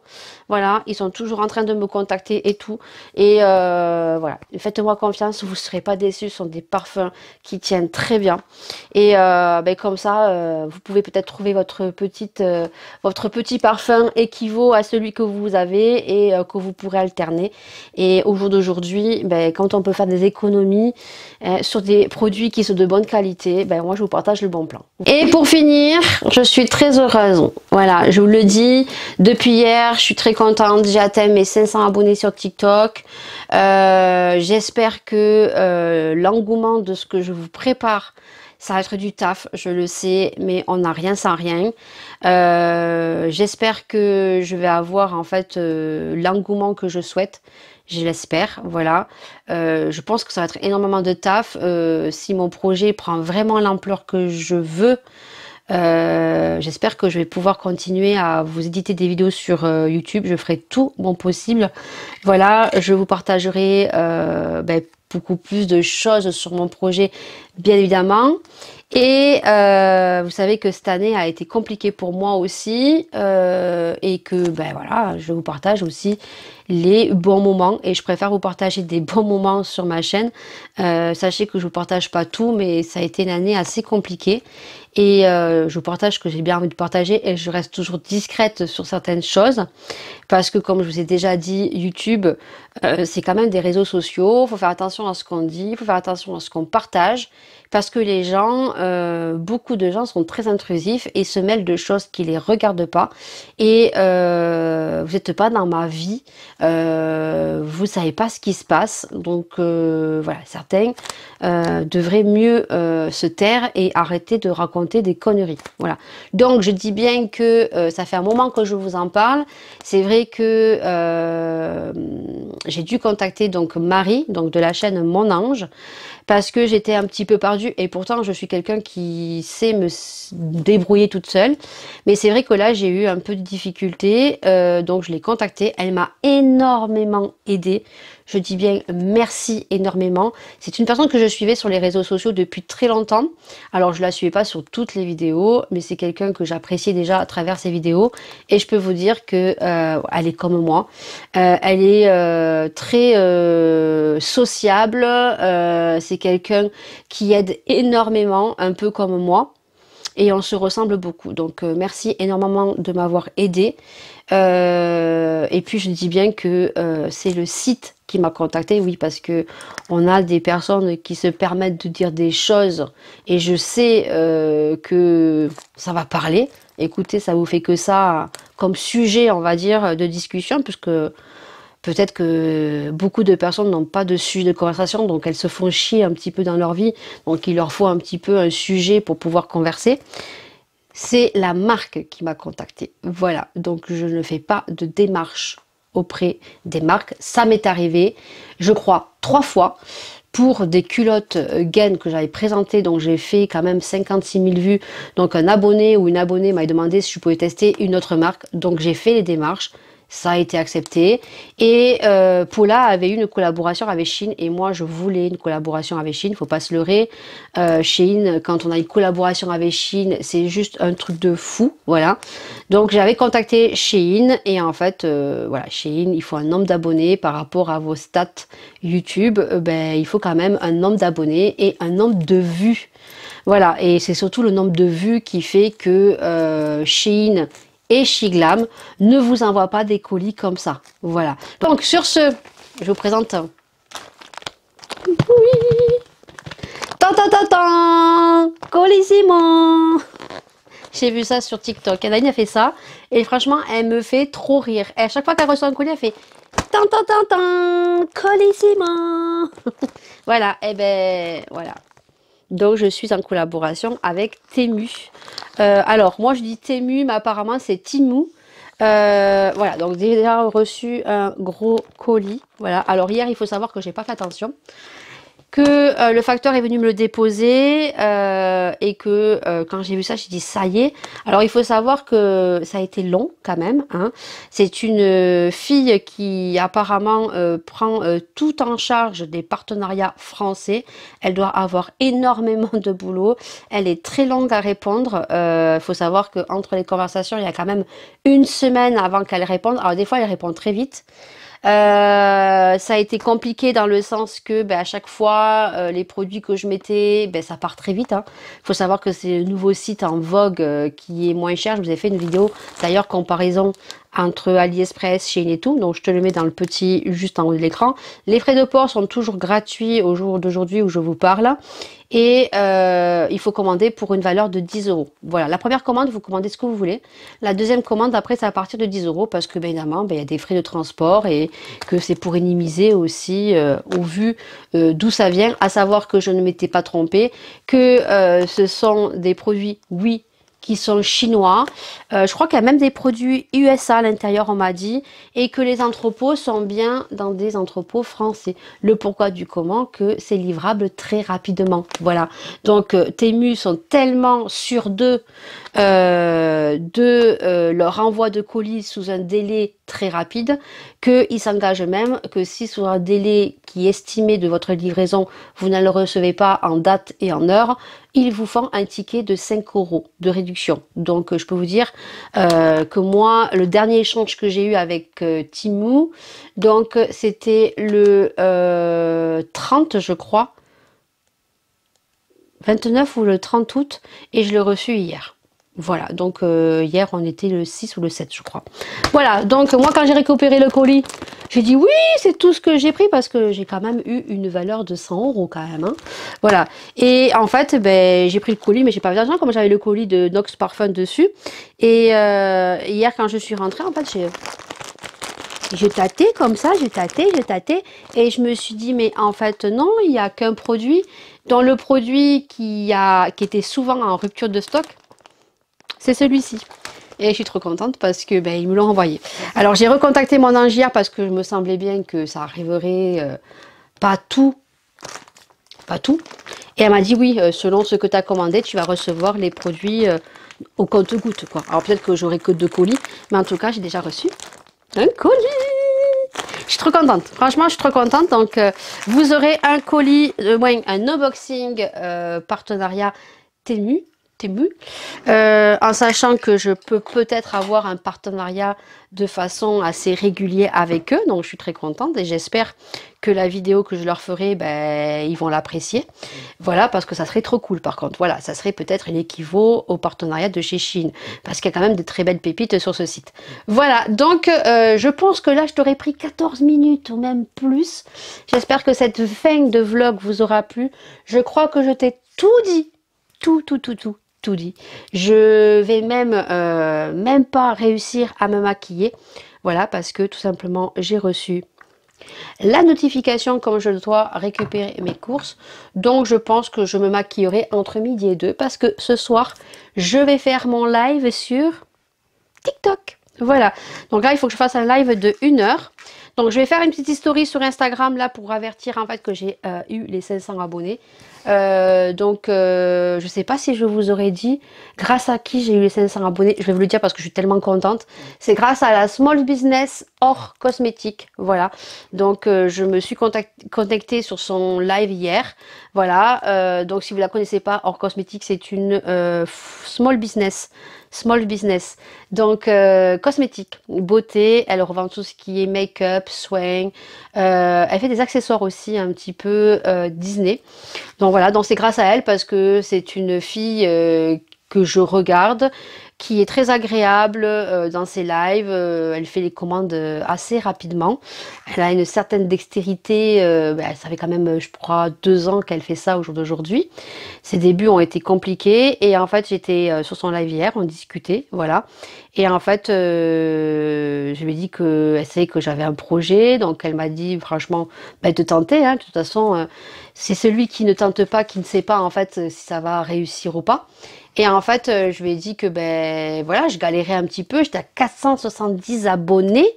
Voilà, ils sont toujours en train de me contacter et tout. Et voilà, faites-moi confiance, vous ne serez pas déçus. Ce sont des parfums qui tiennent très bien. Et ben, comme ça, vous pouvez peut-être trouver votre petit parfum équivaut à celui que vous avez et que vous pourrez alterner. Et au jour d'aujourd'hui, ben, quand on peut faire des économies sur des produits qui sont de bonne qualité, ben, moi je vous partage le bon plan. Et pour finir, je suis très heureuse. Voilà, je vous le dis, depuis hier, je suis très contente. J'ai atteint mes 500 abonnés sur TikTok. J'espère que l'engouement de ce que je vous prépare, ça va être du taf, je le sais, mais on n'a rien sans rien. J'espère que je vais avoir en fait l'engouement que je souhaite. Je l'espère, voilà. Je pense que ça va être énormément de taf. Si mon projet prend vraiment l'ampleur que je veux, j'espère que je vais pouvoir continuer à vous éditer des vidéos sur YouTube. Je ferai tout mon possible. Voilà, je vous partagerai ben, beaucoup plus de choses sur mon projet, bien évidemment. Et vous savez que cette année a été compliquée pour moi aussi et que ben voilà, je vous partage aussi les bons moments et je préfère vous partager des bons moments sur ma chaîne. Sachez que je vous partage pas tout, mais ça a été une année assez compliquée et je vous partage ce que j'ai bien envie de partager et je reste toujours discrète sur certaines choses parce que comme je vous ai déjà dit, YouTube c'est quand même des réseaux sociaux, il faut faire attention à ce qu'on dit, il faut faire attention à ce qu'on partage parce que les gens, beaucoup de gens sont très intrusifs et se mêlent de choses qui les regardent pas et vous n'êtes pas dans ma vie, vous savez pas ce qui se passe, donc voilà, certains devraient mieux se taire et arrêter de raconter des conneries. Voilà. Donc je dis bien que ça fait un moment que je vous en parle. C'est vrai que j'ai dû contacter donc Marie, donc de la chaîne Mon Ange, parce que j'étais un petit peu perdue et pourtant je suis quelqu'un qui sait me débrouiller toute seule. Mais c'est vrai que là j'ai eu un peu de difficulté, donc je l'ai contactée. Elle m'a énormément aidée. Je dis bien merci énormément. C'est une personne que je suivais sur les réseaux sociaux depuis très longtemps. Alors je la suivais pas sur toutes les vidéos, mais c'est quelqu'un que j'appréciais déjà à travers ses vidéos. Et je peux vous dire que elle est comme moi. Elle est très sociable. C'est quelqu'un qui aide énormément, un peu comme moi. Et on se ressemble beaucoup. Donc merci énormément de m'avoir aidé. Et puis je dis bien que c'est le site qui m'a contacté, oui, parce que on a des personnes qui se permettent de dire des choses et je sais que ça va parler. Écoutez, ça vous fait que ça comme sujet, on va dire, de discussion, puisque peut-être que beaucoup de personnes n'ont pas de sujet de conversation, donc elles se font chier un petit peu dans leur vie, donc il leur faut un petit peu un sujet pour pouvoir converser. C'est la marque qui m'a contacté. Voilà, donc je ne fais pas de démarche auprès des marques. Ça m'est arrivé, je crois, 3 fois pour des culottes gaines que j'avais présentées. Donc j'ai fait quand même 56 000 vues. Donc un abonné ou une abonnée m'a demandé si je pouvais tester une autre marque. Donc j'ai fait les démarches. Ça a été accepté et Paula avait eu une collaboration avec Shein et moi je voulais une collaboration avec Shein, faut pas se leurrer. Shein, quand on a une collaboration avec Shein, c'est juste un truc de fou, voilà. Donc j'avais contacté Shein et en fait voilà, Shein, il faut un nombre d'abonnés par rapport à vos stats YouTube, ben il faut quand même un nombre d'abonnés et un nombre de vues. Voilà, et c'est surtout le nombre de vues qui fait que Shein et Shiglam ne vous envoie pas des colis comme ça. Voilà. Donc sur ce, je vous présente. Oui. Tan tan tan tan. Colissimo. J'ai vu ça sur TikTok. Anaïs a fait ça et franchement, elle me fait trop rire. Et à chaque fois qu'elle reçoit un colis, elle fait tan tan tan tan. Colissimo. Voilà. Et ben voilà. Donc je suis en collaboration avec Temu. Alors moi je dis Temu, mais apparemment c'est Temu. Voilà, donc j'ai déjà reçu un gros colis. Voilà. Alors hier il faut savoir que j'ai pas fait attention. que le facteur est venu me le déposer et que quand j'ai vu ça, j'ai dit ça y est. Alors il faut savoir que ça a été long quand même, hein. C'est une fille qui apparemment prend tout en charge des partenariats français. Elle doit avoir énormément de boulot. Elle est très longue à répondre. Il faut savoir qu'entre les conversations, il y a quand même une semaine avant qu'elle réponde. Alors des fois, elle répond très vite. Ça a été compliqué dans le sens que à chaque fois les produits que je mettais, ça part très vite, hein. Faut savoir que c'est le nouveau site en vogue qui est moins cher. Je vous ai fait une vidéo d'ailleurs comparaison entre AliExpress, Shein et tout, donc je te le mets dans le petit juste en haut de l'écran. Les frais de port sont toujours gratuits au jour d'aujourd'hui où je vous parle et il faut commander pour une valeur de 10 €. Voilà, la première commande, vous commandez ce que vous voulez. La deuxième commande, après, c'est à partir de 10 € parce que, évidemment, il y a des frais de transport et que c'est pour minimiser aussi au vu d'où ça vient, à savoir que je ne m'étais pas trompée, que ce sont des produits, oui, qui sont chinois. Je crois qu'il y a même des produits USA à l'intérieur, on m'a dit, et que les entrepôts sont bien dans des entrepôts français. Le pourquoi du comment, que c'est livrable très rapidement. Voilà. Donc, Temu sont tellement sûrs d'eux leur envoi de colis sous un délai très rapide qu'ils s'engagent même que si sur un délai qui est estimé de votre livraison, vous ne le recevez pas en date et en heure, ils vous font un ticket de 5 € de réduction. Donc je peux vous dire que moi, le dernier échange que j'ai eu avec Temu, donc c'était le 30 je crois, 29 ou le 30 août, et je l'ai reçu hier. Voilà, donc hier on était le 6 ou le 7 je crois. Voilà, donc moi quand j'ai récupéré le colis, j'ai dit oui, c'est tout ce que j'ai pris parce que j'ai quand même eu une valeur de 100 € quand même, hein. Voilà, et en fait j'ai pris le colis mais j'ai pas eu d'argent comme j'avais le colis de Nox Parfum dessus. Et hier quand je suis rentrée, en fait j'ai tâté comme ça, j'ai tâté et je me suis dit mais en fait non, il n'y a qu'un produit, dans le produit qui était souvent en rupture de stock, c'est celui-ci. Et je suis trop contente parce que ils me l'ont envoyé. Alors j'ai recontacté mon angière parce que je me semblait bien que ça arriverait pas tout. Et elle m'a dit oui, selon ce que tu as commandé, tu vas recevoir les produits au compte-gouttes, quoi. Alors peut-être que j'aurai que 2 colis, mais en tout cas j'ai déjà reçu un colis. Je suis trop contente, franchement je suis trop contente. Donc vous aurez un colis, un unboxing partenariat Temu, en sachant que je peux peut-être avoir un partenariat de façon assez régulière avec eux, donc je suis très contente et j'espère que la vidéo que je leur ferai, ils vont l'apprécier. Voilà, parce que ça serait trop cool par contre. Voilà, ça serait peut-être l'équivalent au partenariat de chez Shein, parce qu'il y a quand même de très belles pépites sur ce site. Voilà, donc je pense que là je t'aurais pris 14 minutes ou même plus. J'espère que cette fin de vlog vous aura plu. Je crois que je t'ai tout dit, tout dit. Je vais même pas réussir à me maquiller. Voilà, parce que tout simplement, j'ai reçu la notification comme je dois récupérer mes courses. Donc, je pense que je me maquillerai entre midi et 2 parce que ce soir, je vais faire mon live sur TikTok. Voilà. Donc là, il faut que je fasse un live de 1 heure. Donc, je vais faire une petite story sur Instagram là pour avertir en fait que j'ai eu les 500 abonnés. Je sais pas si je vous aurais dit grâce à qui j'ai eu les 500 abonnés. Je vais vous le dire parce que je suis tellement contente. C'est grâce à la Small Business hors cosmétique. Voilà. Donc je me suis connectée sur son live hier. Voilà. Donc si vous la connaissez pas, hors cosmétique, c'est une small business. Donc cosmétique, beauté. Elle revend tout ce qui est make-up, soins. Elle fait des accessoires aussi un petit peu Disney. Donc voilà, donc c'est grâce à elle parce que c'est une fille que je regarde, qui est très agréable dans ses lives. Elle fait les commandes assez rapidement. Elle a une certaine dextérité. Ça fait quand même, je crois, 2 ans qu'elle fait ça au jour d'aujourd'hui. Ses débuts ont été compliqués. Et en fait, j'étais sur son live hier, on discutait, voilà. Et en fait, je lui ai dit qu'elle savait que j'avais un projet. Donc, elle m'a dit, franchement, de tenter. Hein. De toute façon, c'est celui qui ne tente pas, qui ne sait pas, en fait, si ça va réussir ou pas. Et en fait, je lui ai dit que, voilà, je galérais un petit peu. J'étais à 470 abonnés.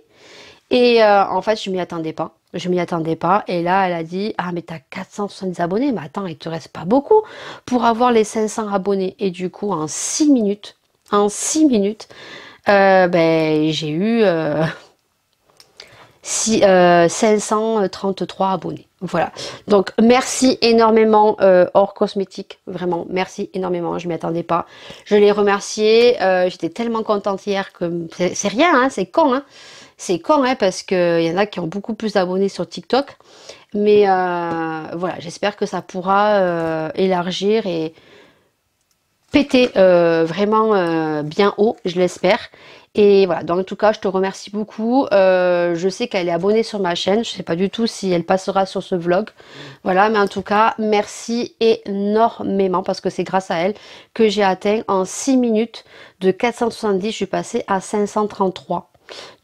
Et en fait, je m'y attendais pas. Je m'y attendais pas. Et là, elle a dit, ah, mais t'as 470 abonnés. Mais attends, il te reste pas beaucoup pour avoir les 500 abonnés. Et du coup, en 6 minutes, ben, j'ai eu 533 abonnés. Voilà. Donc, merci énormément, Hors Cosmétique. Vraiment, merci énormément. Je m'y attendais pas. Je l'ai remercié. J'étais tellement contente hier que c'est rien, hein, c'est con, hein. C'est con, hein, parce qu'il y en a qui ont beaucoup plus d'abonnés sur TikTok. Mais voilà, j'espère que ça pourra élargir et péter vraiment bien haut, je l'espère. Et voilà, donc en tout cas, je te remercie beaucoup. Je sais qu'elle est abonnée sur ma chaîne. Je sais pas du tout si elle passera sur ce vlog. Voilà, mais en tout cas, merci énormément parce que c'est grâce à elle que j'ai atteint en 6 minutes de 470, je suis passée à 533.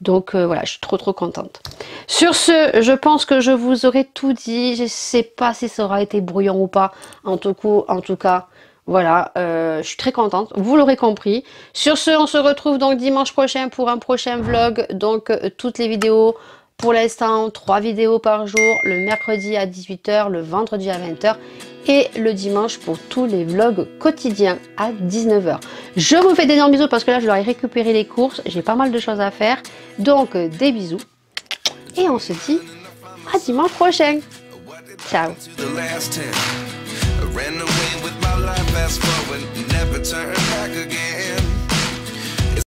Donc voilà, je suis trop contente. Sur ce, je pense que je vous aurai tout dit. Je sais pas si ça aura été brouillon ou pas. En tout cas, voilà, je suis très contente. Vous l'aurez compris. Sur ce, on se retrouve donc dimanche prochain pour un prochain vlog. Donc toutes les vidéos, pour l'instant, 3 vidéos par jour. Le mercredi à 18 h, le vendredi à 20 h. Et le dimanche pour tous les vlogs quotidiens à 19 h. Je vous fais d'énormes bisous parce que là je dois récupérer les courses. J'ai pas mal de choses à faire. Donc des bisous. Et on se dit à dimanche prochain. Ciao. Ran away with my life, fast forward, never turn back again.